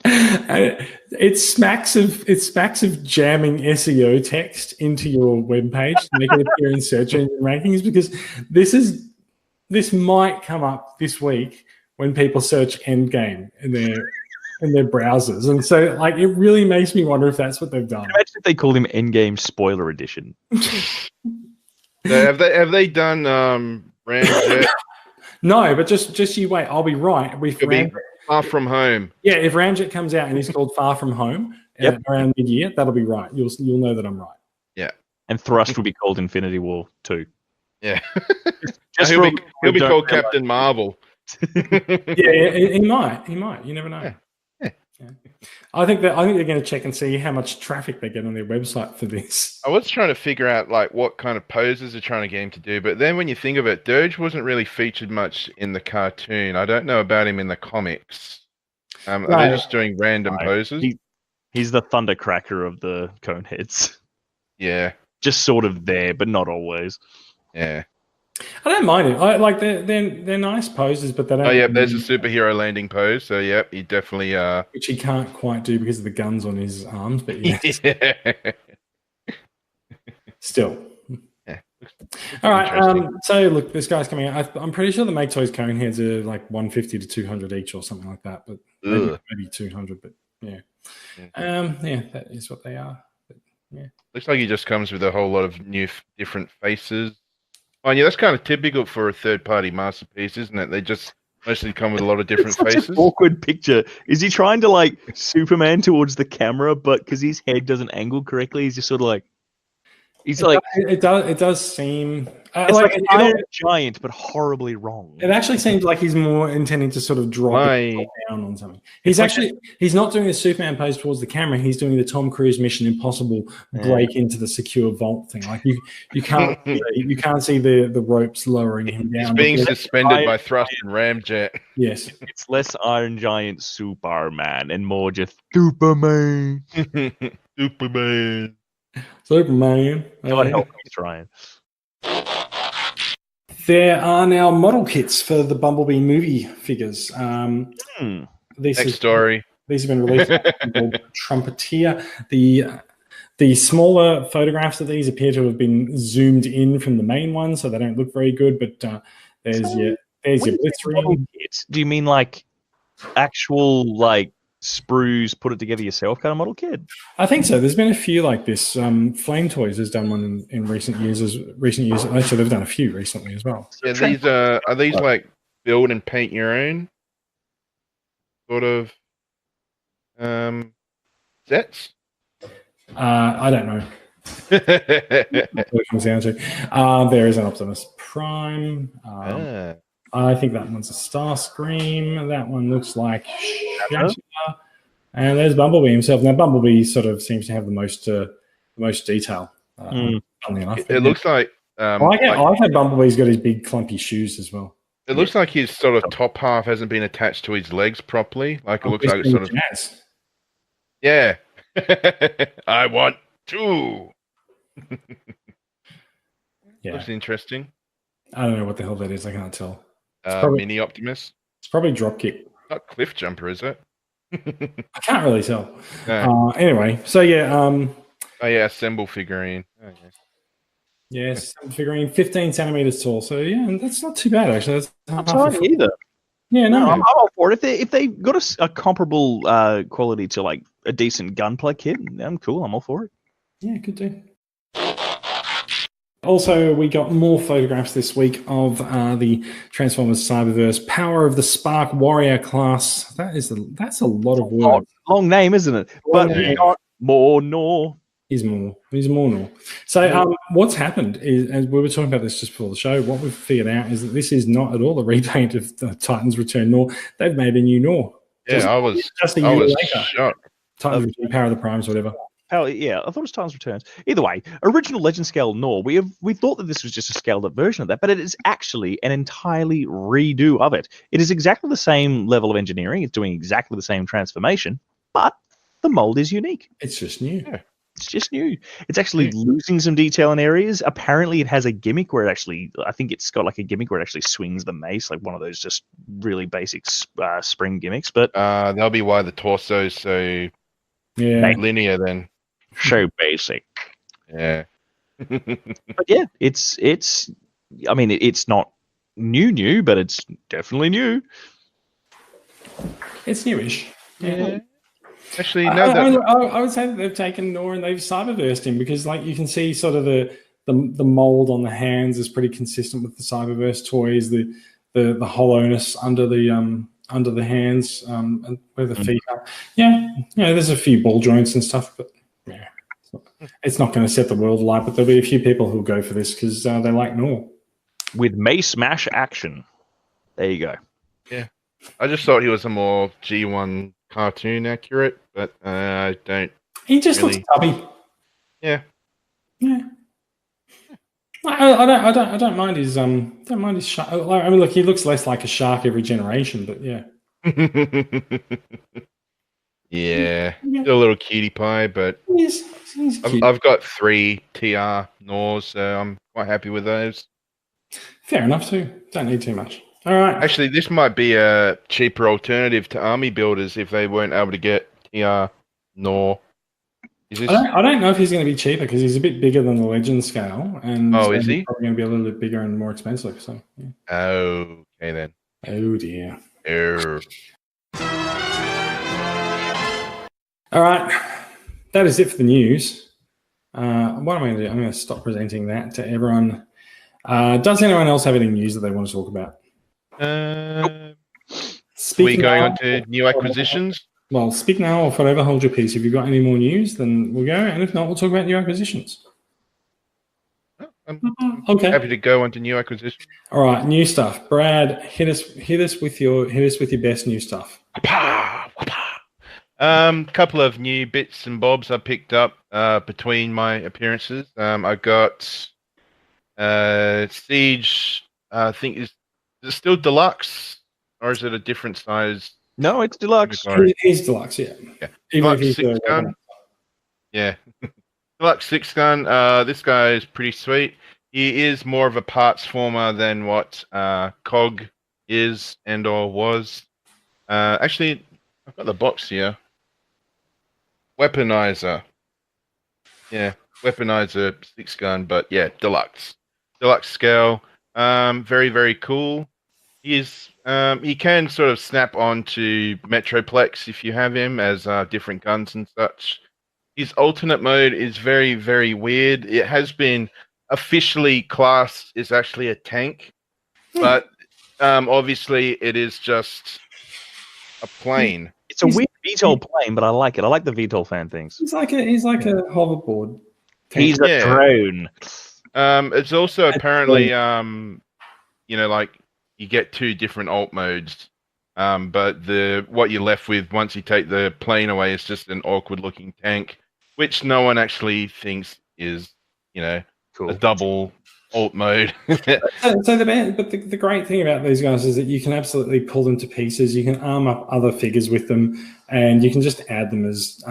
It smacks of jamming SEO text into your webpage to make it appear in search engine rankings, because this might come up this week when people search Endgame in their browsers, and so like it really makes me wonder if that's what they've done. Imagine if they called him Endgame Spoiler Edition. Have they done Ramjet? No, but just you wait. I'll be right. It'll be Far From Home. Yeah, if Ramjet comes out and he's called Far From Home around mid-year, that'll be right. You'll know that I'm right. Yeah. And Thrust will be called Infinity War 2. Yeah. Just he'll be don't called realize- Captain Marvel. Yeah, he might. You never know. Yeah. Yeah. I think they're going to check and see how much traffic they get on their website for this. I was trying to figure out like what kind of poses they're trying to get him to do, but then when you think of it, Dirge wasn't really featured much in the cartoon. I don't know about him in the comics. Are they just doing random poses? He's the Thundercracker of the Coneheads. Yeah. Just sort of there, but not always. Yeah. I don't mind it. They're nice poses, but they don't. Oh yeah, there's a superhero landing pose. So yep, he definitely which he can't quite do because of the guns on his arms. But yeah, still. Yeah. All right. So look, this guy's coming out. I'm pretty sure the Maketoys cone heads are like 150 to 200 each or something like that. But maybe 200. But yeah, that is what they are. But, yeah. Looks like he just comes with a whole lot of new, different faces. Oh, yeah, that's kind of typical for a third-party masterpiece, isn't it? They just mostly come with a lot of different It's such faces. an awkward picture. Is he trying to like Superman towards the camera, but because his head doesn't angle correctly, he's just sort of like. He's like. It does seem. It's like an Iron Giant, but horribly wrong. It actually seems like he's more intending to sort of drop it down on something. He's not doing the Superman pose towards the camera. He's doing the Tom Cruise Mission Impossible break into the secure vault thing. Like you can't see the ropes lowering him down. He's being suspended by thrust and ramjet. Yes, it's less Iron Giant Superman and more just Superman. Superman. God help me, Ryan. There are now model kits for the Bumblebee movie figures. Next story. These have been released called Trumpeter. The smaller photographs of these appear to have been zoomed in from the main one, so they don't look very good. But there's your Blitzering. Do you mean like actual like sprues, put it together yourself kind of model kit? I think so. There's been a few like this. Flame Toys has done one in recent years. Actually, they've done a few recently as well. Yeah, these are these like build and paint your own sort of sets? I don't know. What it comes down to. There is an Optimus Prime. I think that one's a Starscream. That one looks like Shatter. And there's Bumblebee himself. Now, Bumblebee sort of seems to have the most detail. Funnily enough. It looks like... I like how Bumblebee's got his big clumpy shoes as well. It looks like his sort of top half hasn't been attached to his legs properly. Like it looks like it's sort of... Jazz. Yeah. I want two. Yeah. Looks interesting. I don't know what the hell that is. I can't tell. Mini Optimus. It's probably Dropkick. Not Cliff Jumper, is it? I can't really tell. No. Anyway, so yeah. Oh yeah, assemble figurine. Oh, yeah. Yes, figurine 15 centimeters tall. So yeah, that's not too bad actually. That's not too either. Yeah, no, I'm all for it. If they got a comparable quality to like a decent gunplay kit, I'm cool. I'm all for it. Yeah, good do. Also, we got more photographs this week of the Transformers Cyberverse Power of the Spark Warrior class. That's a lot of work. Long name, isn't it? But we got more Gnaw. He's more Gnaw. So what's happened is, as we were talking about this just before the show, what we've figured out is that this is not at all a repaint of the Titans Return Gnaw. They've made a new Gnaw. Yeah, I was shocked. Titans Return, Power of the Primes, whatever. Hell yeah, I thought it was Titans Returns. Either way, original Legend Scale Gnaw, we thought that this was just a scaled up version of that, but it is actually an entirely redo of it. It is exactly the same level of engineering. It's doing exactly the same transformation, but the mold is unique. It's just new. Yeah. It's just new. It's actually losing some detail in areas. Apparently, it has a gimmick where I think it's got like a gimmick where it actually swings the mace, like one of those just really basic spring gimmicks. But that'll be why the torso's so linear then. So basic. Yeah. But yeah, it's I mean, it's not new, but it's definitely new. It's newish. Yeah. Actually, I would say that they've taken Gnaw and they've cyberversed him because, like, you can see sort of the mold on the hands is pretty consistent with the Cyberverse toys. The hollowness under the hands and where the feet are. Yeah, there's a few ball joints and stuff, but yeah, it's not going to set the world alight. But there'll be a few people who'll go for this because they like Gnaw with mace mash action. There you go. Yeah, I just thought he was a more G1 cartoon accurate, but I don't. He just looks tubby. Yeah. I don't mind his shark. I mean, look, he looks less like a shark every generation, but yeah. Yeah, still a little cutie pie, but he's cute. I've got 3 TR Gnaws, so I'm quite happy with those. Fair enough too. Don't need too much. All right. Actually, this might be a cheaper alternative to army builders if they weren't able to get TR Gnaw. I don't know if he's going to be cheaper because he's a bit bigger than the Legend scale, and is he? He's probably going to be a little bit bigger and more expensive. So, yeah. Okay then. Oh dear. All right, that is it for the news. What am I going to do? I'm going to stop presenting that to everyone. Does anyone else have any news that they want to talk about? We going on to new acquisitions? Well, speak now or forever hold your peace. If you've got any more news, then we'll go. And if not, we'll talk about new acquisitions. I'm Okay. happy to go on to new acquisition. All right, new stuff. Brad, hit us with your best new stuff. Couple of new bits and bobs I picked up between my appearances. I got Siege. I think is it still deluxe or is it a different size? No, it's deluxe. He's deluxe, yeah. Yeah. Even Deluxe if he's six gun. Yeah. Deluxe 6-gun. This guy is pretty sweet. He is more of a parts former than what Cog is and or was. Actually, I've got the box here. Weaponizer. Yeah, Weaponizer 6-gun, but yeah, deluxe. Deluxe scale. Very, very cool. He can sort of snap onto Metroplex if you have him as different guns and such. His alternate mode is very, very weird. It has been officially classed as actually a tank, but obviously it is just a plane. It's a weird VTOL plane, but I like it. I like the VTOL fan things. He's like a hoverboard. He's a drone. It's also apparently like you get 2 different alt modes. But what you're left with once you take the plane away is just an awkward looking tank, which no one actually thinks is, cool. A double alt mode. The great thing about these guys is that you can absolutely pull them to pieces. You can arm up other figures with them, and you can just add them as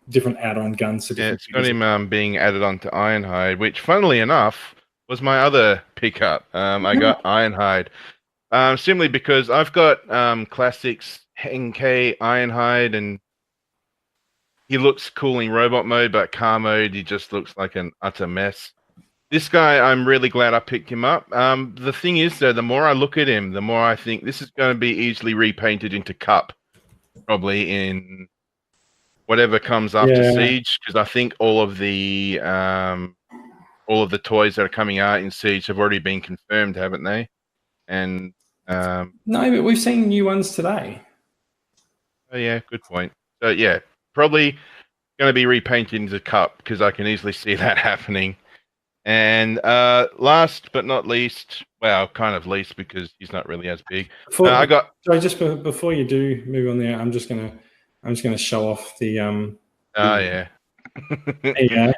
different add-on guns. It's got him being added onto Ironhide, which, funnily enough, was my other pickup. I got Ironhide. Simply because I've got classics NK Ironhide, and he looks cool in robot mode, but car mode, he just looks like an utter mess. This guy, I'm really glad I picked him up. The thing is, though, the more I look at him, the more I think this is going to be easily repainted into Cup, probably in whatever comes after Siege, because I think all of the toys that are coming out in Siege have already been confirmed, haven't they? And no, but we've seen new ones today. Oh yeah, good point. So yeah, probably going to be repainted into Cup because I can easily see that happening. And last but not least, well, kind of least because he's not really as big. Before you do move on there, I'm just gonna show off the Oh yeah. Yeah.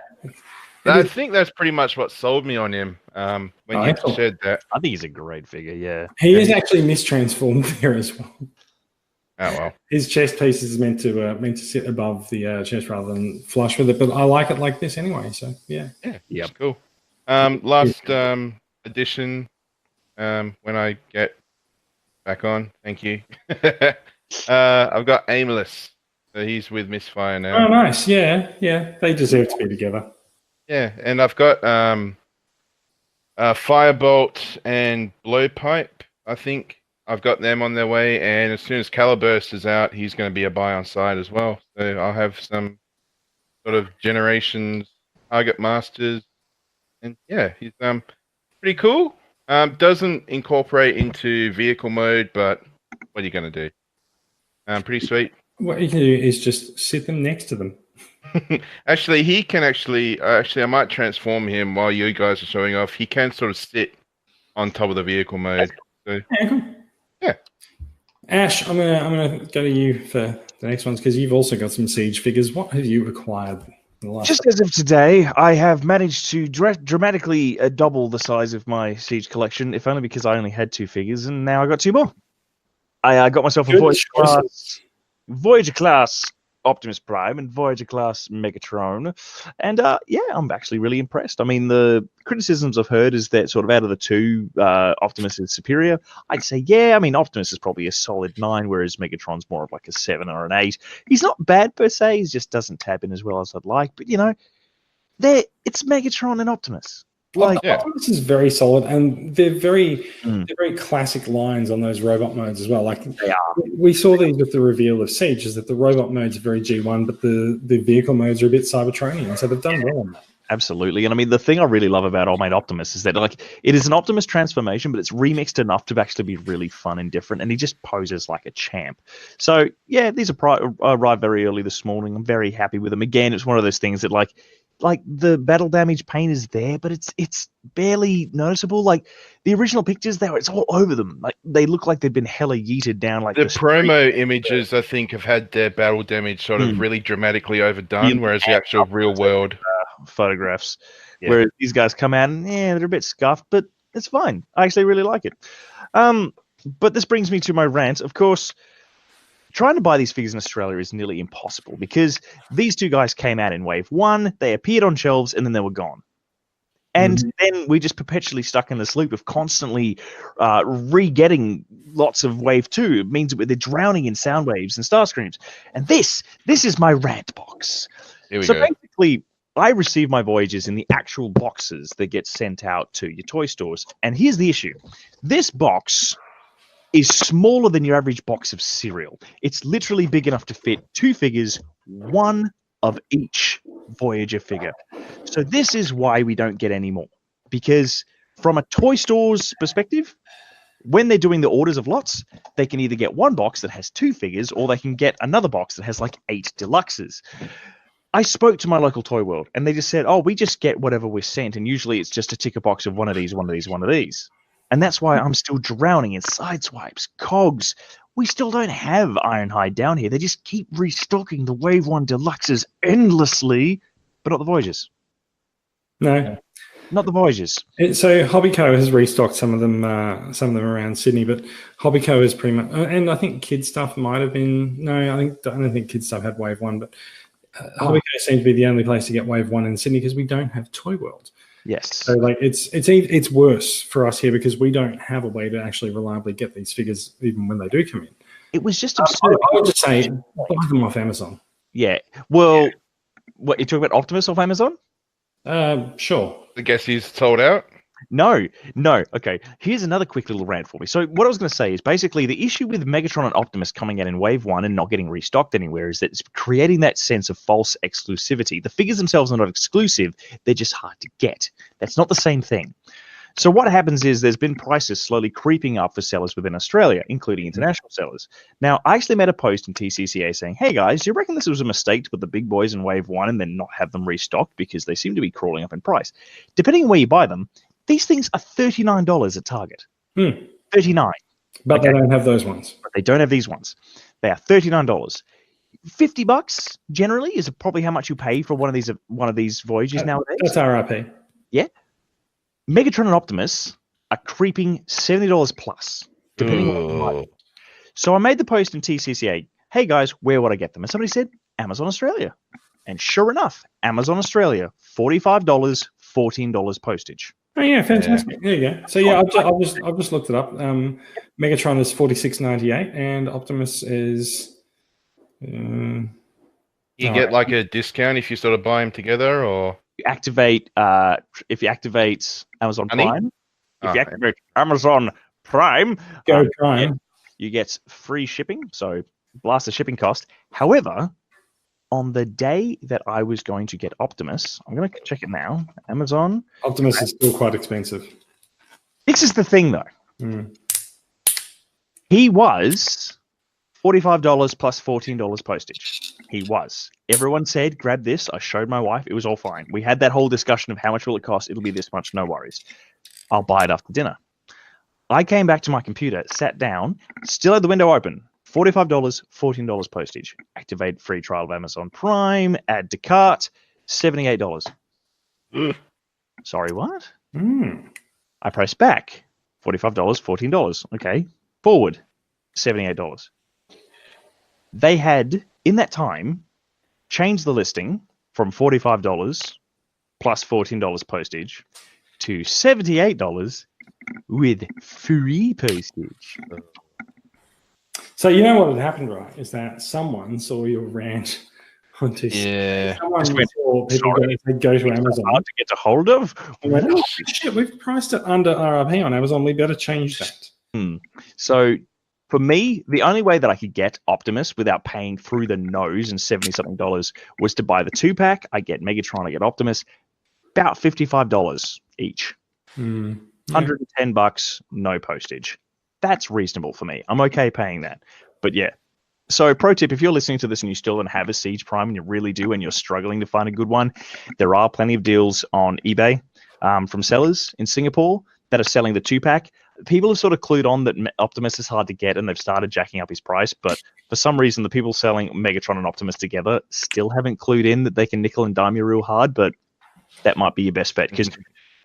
I think that's pretty much what sold me on him. When you said that, I think he's a great figure. Yeah, he is actually mistransformed there as well. Oh well, his chest piece is meant to sit above the chest rather than flush with it. But I like it like this anyway. So yeah, cool. Last edition. When I get back on, thank you. I've got Aimless. So he's with Misfire now. Oh, nice. Yeah. They deserve to be together. Yeah, and I've got Firebolt and Blowpipe. I think I've got them on their way, and as soon as Caliburst is out, he's going to be a buy on side as well. So I'll have some sort of Generations Target Masters, and yeah, he's pretty cool. Doesn't incorporate into vehicle mode, but what are you going to do? Pretty sweet. What you can do is just sit them next to them. Actually, he can actually, I might transform him while you guys are showing off. He can sort of sit on top of the vehicle mode. So, yeah. Ash, I'm gonna go to you for the next ones because you've also got some Siege figures. What have you acquired? Just as of today, I have managed to dramatically double the size of my Siege collection, if only because I only had 2 figures, and now I got 2 more. I got myself a Voyager class Optimus Prime and Voyager class Megatron, and I'm actually really impressed. I mean, the criticisms I've heard is that sort of out of the 2, Optimus is superior. I'd say, Optimus is probably a solid 9, whereas Megatron's more of like a 7 or an 8. He's not bad per se, he just doesn't tap in as well as I'd like. But it's Megatron and Optimus. Optimus is very solid, and they're very classic lines on those robot modes as well. Like they are. We saw these with the reveal of Siege, is that the robot modes are very G1, but the vehicle modes are a bit Cybertronian, so they've done well on that. Absolutely, and I mean the thing I really love about Old Mate Optimus is that it is an Optimus transformation, but it's remixed enough to actually be really fun and different, and he just poses like a champ. So yeah, these arrived very early this morning. I'm very happy with them. Again, it's one of those things that like the battle damage paint is there, but it's barely noticeable. Like the original pictures, it's all over them. Like they look like they've been hella yeeted down. Like the promo images, I think, have had their battle damage sort of really dramatically overdone, whereas the actual real world photographs, whereas these guys come out and they're a bit scuffed, but it's fine. I actually really like it. But this brings me to my rant. Of course, trying to buy these figures in Australia is nearly impossible because these two guys came out in wave 1, they appeared on shelves, and then they were gone. And then we're just perpetually stuck in this loop of constantly re-getting lots of wave 2. It means that they're drowning in sound waves and star screams. And this is my rant box. Here we go. Basically, I receive my Voyages in the actual boxes that get sent out to your toy stores. And here's the issue. This box is smaller than your average box of cereal. It's literally big enough to fit 2 figures, 1 of each Voyager figure. So this is why we don't get any more. Because from a toy store's perspective, when they're doing the orders of lots, they can either get 1 box that has 2 figures, or they can get another box that has like 8 deluxes. I spoke to my local Toy World, and they just said, we just get whatever we're sent, and usually it's just a ticker box of one of these, one of these, one of these. And that's why I'm still drowning in Sideswipes, Cogs. We still don't have Ironhide down here. They just keep restocking the Wave 1 Deluxes endlessly, but not the Voyagers. No. Not the Voyagers. So Hobbyco has restocked some of them around Sydney, but Hobbyco is pretty much, and I think Kids Stuff might have been, no, I don't think Kids Stuff had Wave 1, but Hobbyco seems to be the only place to get Wave 1 in Sydney because we don't have Toy World. Yes. So like it's worse for us here because we don't have a way to actually reliably get these figures even when they do come in. It was just absurd. I would just say buy them off Amazon. Yeah. Well, what you talking about Optimus off Amazon? Sure. I guess he's sold out. No. Okay, here's another quick little rant for me. So what I was going to say is basically the issue with Megatron and Optimus coming out in Wave 1 and not getting restocked anywhere is that it's creating that sense of false exclusivity. The figures themselves are not exclusive, they're just hard to get. That's not the same thing. So what happens is there's been prices slowly creeping up for sellers within Australia, including international sellers. Now, I actually made a post in TCCA saying, hey guys, do you reckon this was a mistake to put the big boys in Wave 1 and then not have them restocked because they seem to be crawling up in price? Depending on where you buy them, these things are $39 at Target. $39. But they don't have those ones. But they don't have these ones. They are $39. $50 generally is probably how much you pay for one of these Voyages nowadays. That's RRP. Yeah. Megatron and Optimus are creeping $70 plus, depending on what you buy. So I made the post in TCCA, hey guys, where would I get them? And somebody said, Amazon Australia. And sure enough, Amazon Australia, $45, $14 postage. Oh yeah, fantastic. There you go. So yeah, I've just looked it up. Megatron is $46.98, and Optimus is. You get like a discount if you sort of buy them together, or if you activate Amazon Prime. If you activate Amazon Prime, Prime, you get free shipping. So blast the shipping cost. However, on the day that I was going to get Optimus, I'm going to check it now. Amazon. Optimus is still quite expensive. This is the thing, though. He was $45 plus $14 postage. He was. Everyone said, grab this. I showed my wife. It was all fine. We had that whole discussion of how much will it cost. It'll be this much. No worries. I'll buy it after dinner. I came back to my computer, sat down, still had the window open. $45, $14 postage. Activate free trial of Amazon Prime. Add to cart. $78. Sorry, what? I press back. $45, $14. Okay. Forward. $78. They had, in that time, changed the listing from $45 plus $14 postage to $78 with free postage. So you know what had happened, right? Is that someone saw your rant on TCCA. Someone saw people go to Amazon. Hard to get a hold of. And went, oh, shit, we've priced it under RRP on Amazon. We better change that. So for me, the only way that I could get Optimus without paying through the nose and $70-something was to buy the 2-pack. I get Megatron, I get Optimus, about $55 each. $110, no postage. That's reasonable for me. I'm okay paying that. But yeah, So, pro tip, if you're listening to this and you still don't have a Siege Prime, and you really do, and you're struggling to find a good one, there are plenty of deals on eBay from sellers in Singapore that are selling the 2-pack. People have sort of clued on that Optimus is hard to get, and they've started jacking up his price, but for some reason, the people selling Megatron and Optimus together still haven't clued in that they can nickel and dime you real hard, but that might be your best bet, because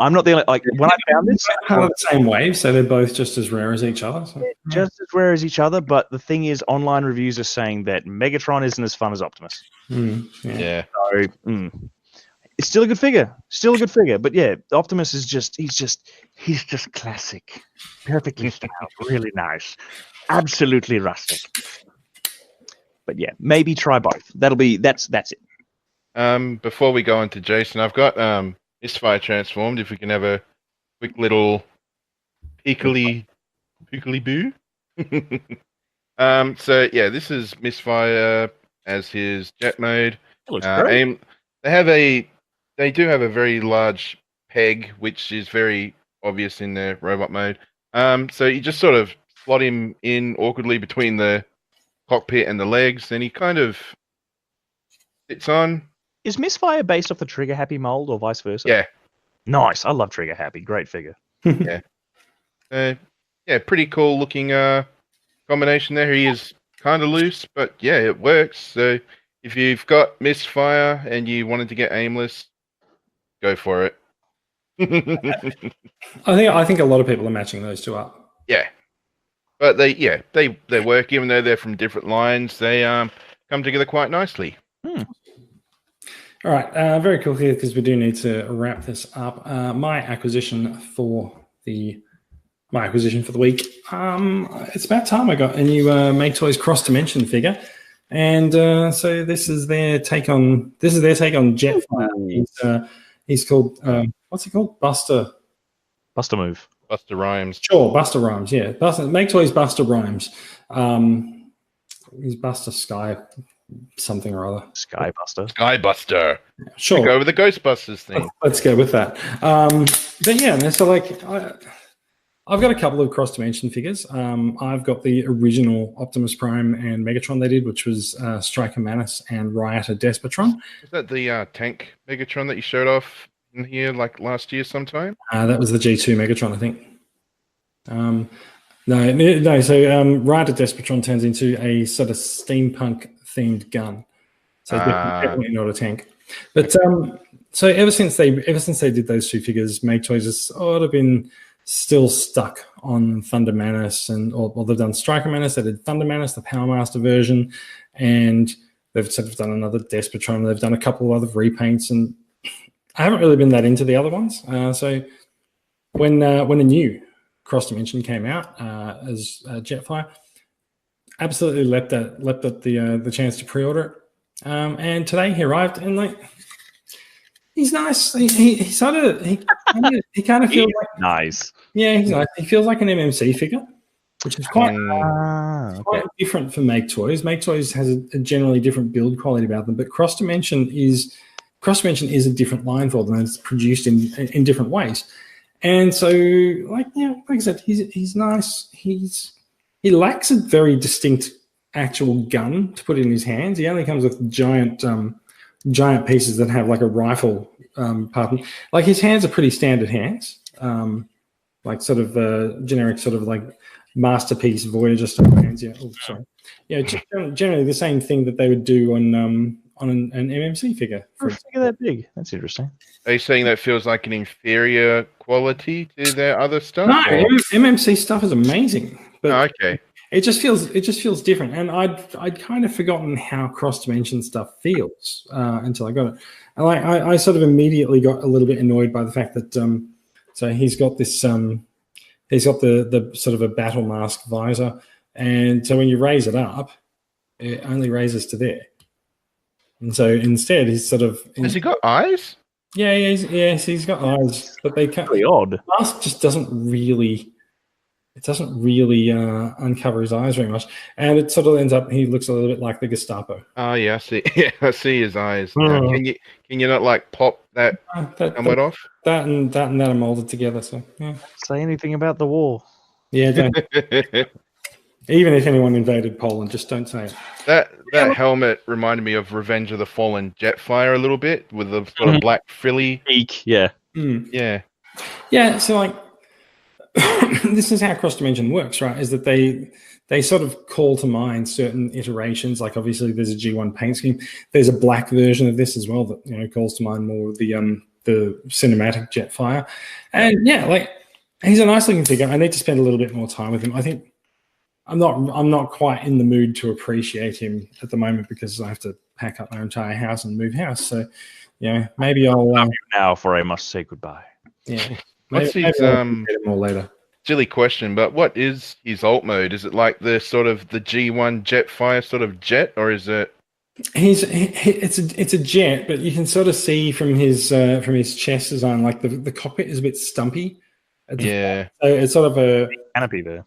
I'm not the only, like, when I found this, kind of the same wave, so they're both just as rare as each other. So. Just as rare as each other, but the thing is, online reviews are saying that Megatron isn't as fun as Optimus. Yeah. So, it's still a good figure. But yeah, Optimus is he's just classic. Perfectly styled. Really nice. Absolutely rustic. But yeah, maybe try both. That's it. Before we on to Jason, I've got Misfire transformed. If we can have a quick little peekly boo. So yeah, this is Misfire as his jet mode. It looks great. They do have a very large peg, which is very obvious in their robot mode. So you just sort of slot him in awkwardly between the cockpit and the legs, and he kind of sits on. Is Misfire based off the Trigger Happy mold or vice versa? Yeah. Nice. I love Trigger Happy. Great figure. Yeah. Yeah, pretty cool looking combination there. He is kind of loose, but yeah, it works. So if you've got Misfire and you wanted to get aimless, go for it. I think a lot of people are matching those two up. Yeah. But they work, even though they're from different lines, they come together quite nicely. All right, very quickly, because we do need to wrap this up. My acquisition for the week. It's about time I got a new Maketoys Cross Dimension figure, and so this is their take on Jetfire. He's called what's he called? Buster Move. Buster Rhymes. Sure, Buster Rhymes. Yeah, Maketoys Buster Rhymes. He's Buster Sky. Something or other. Skybuster. Sure. Go with the Ghostbusters thing. Let's go with that. But yeah, so like I've got a couple of cross dimension figures. I've got the original Optimus Prime and Megatron they did, which was Striker Manus and Rioter Despotron. Is that the tank Megatron that you showed off in here like last year sometime? That was the G2 Megatron, I think. No. So Rioter Despotron turns into a sort of steampunk themed gun. So definitely not a tank. But so ever since they did those two figures, Maketoys has sort of been still stuck on Thunder Manus, or they've done Striker Manus, they did Thunder Manus, the Power Master version, and they've sort of done another Despotron. They've done a couple of other repaints, and I haven't really been that into the other ones. So when a new Cross Dimension came out as Jetfire, absolutely leapt at the chance to pre-order it. And today he arrived, and like he's nice. He kind of feels like nice. Yeah, he's nice. He feels like an MMC figure, which is quite different for Maketoys. Maketoys has a generally different build quality about them, but Cross Dimension is a different line for them, and it's produced in different ways. And so, like I said, he's nice. He lacks a very distinct actual gun to put in his hands. He only comes with giant pieces that have like a rifle part. Like his hands are pretty standard hands, like sort of generic sort of like Masterpiece Voyager style hands. Yeah. Oh, sorry. Yeah. Generally the same thing that they would do on an MMC figure. For a figure that big. That's interesting. Are you saying that feels like an inferior quality to their other stuff? No, MMC stuff is amazing. But okay. It just feels different, and I'd kind of forgotten how cross dimension stuff feels until I got it. And I sort of immediately got a little bit annoyed by the fact that so he's got this he's got the sort of a battle mask visor, and so when you raise it up, it only raises to there, and so instead he's sort of has he got eyes? Yeah, he's got eyes, but they can't. Pretty odd. The mask just doesn't really. It doesn't really uncover his eyes very much, and it sort of ends up. He looks a little bit like the Gestapo. Oh yeah, I see. Yeah, I see his eyes. Can you not like pop that helmet off? That and are molded together. So yeah. Say anything about the war? Yeah. Even if anyone invaded Poland, just don't say it. That helmet reminded me of Revenge of the Fallen Jetfire a little bit, with the sort of black frilly. Eek, yeah. Yeah. Yeah, so like this is how cross dimension works, right? Is that they sort of call to mind certain iterations. Like obviously there's a G1 paint scheme. There's a black version of this as well that calls to mind more of the cinematic Jetfire. And yeah, like he's a nice looking figure. I need to spend a little bit more time with him. I think I'm not quite in the mood to appreciate him at the moment because I have to pack up my entire house and move house. So maybe I'll now for I must say goodbye. Yeah. What's maybe his I'll get it more later. silly question, but what is his alt mode? Is it like the sort of the G1 Jetfire sort of jet, or is it? It's a jet, but you can sort of see from his chest design, like the cockpit is a bit stumpy. Yeah. So it's sort of a Canopy there.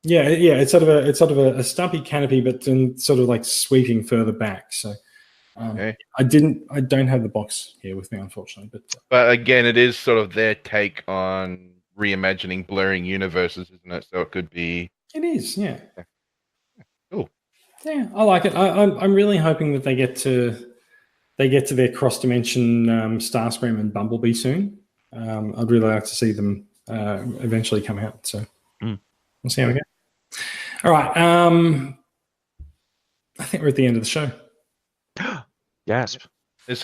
Yeah. It's sort of a stumpy canopy, but then sort of like sweeping further back. So Okay. I don't have the box here with me, unfortunately. But again, it is sort of their take on reimagining blurring universes, isn't it? So it could be. It is, yeah. Cool. Yeah, I like it. I'm really hoping that they get to their cross dimension Starscream and Bumblebee soon. I'd really like to see them eventually come out. So we'll see how we go. All right. I think we're at the end of the show. Gasp. There's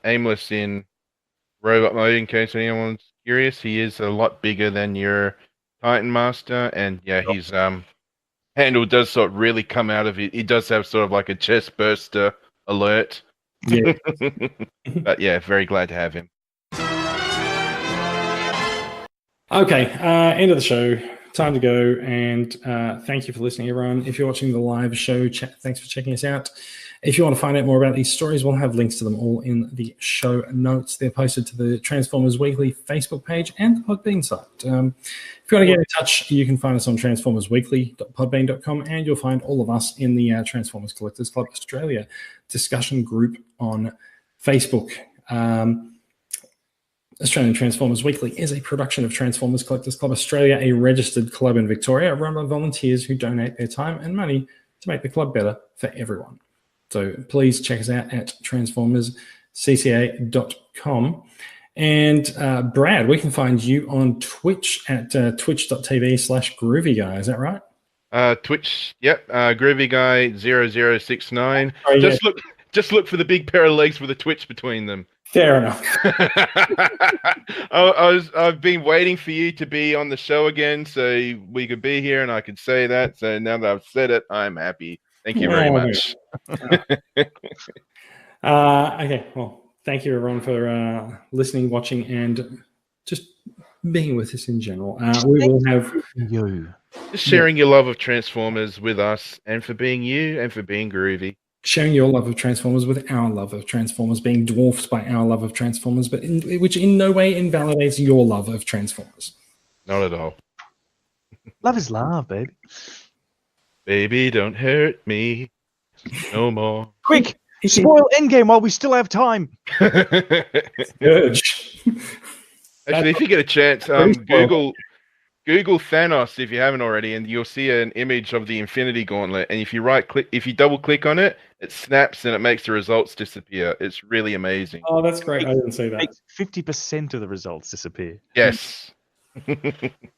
Aimless in robot mode, in case anyone's curious. He is a lot bigger than your Titan Master, and yeah, his handle does sort of really come out of it. He does have sort of like a chest burster alert. Yeah. But yeah, very glad to have him. Okay, end of the show. Time to go, and thank you for listening, everyone. If you're watching the live show, thanks for checking us out. If you want to find out more about these stories, we'll have links to them all in the show notes. They're posted to the Transformers Weekly Facebook page and the Podbean site. If you want to get in touch, you can find us on transformersweekly.podbean.com, and you'll find all of us in the Transformers Collectors Club Australia discussion group on Facebook. Australian Transformers Weekly is a production of Transformers Collectors Club Australia, a registered club in Victoria run by volunteers who donate their time and money to make the club better for everyone. So please check us out at transformerscca.com. And Brad, we can find you on Twitch at twitch.tv/Groovy Guy. Is that right? Twitch, yep. Groovy Guy 0069. Oh, yeah. Just look for the big pair of legs with a twitch between them. Fair enough. I've been waiting for you to be on the show again so we could be here and I could say that. So now that I've said it, I'm happy. Thank you very much. Okay, well, thank you everyone for listening, watching, and just being with us in general. We will have you just sharing your love of Transformers with us, and for being you and for being groovy. Sharing your love of Transformers with our love of Transformers, being dwarfed by our love of Transformers, but which in no way invalidates your love of Transformers. Not at all. Love is love, baby. Baby, don't hurt me no more. Quick, spoil Endgame while we still have time. Dirge. Actually, if you get a chance, Google Thanos if you haven't already, and you'll see an image of the Infinity Gauntlet. And if you double click on it, it snaps and it makes the results disappear. It's really amazing. Oh, that's great. I didn't see that. Makes 50% of the results disappear. Yes.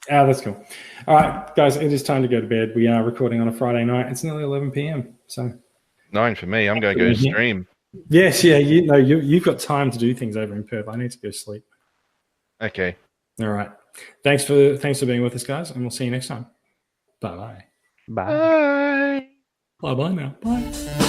That's cool. All right, guys, it is time to go to bed. We are recording on a Friday night. It's nearly 11 p.m. So 9 for me. I'm going to go stream. Yes, yeah. You've got time to do things over in Perth. I need to go sleep. Okay. All right. Thanks for being with us, guys, and we'll see you next time. Bye-bye. Bye. Bye-bye now. Bye.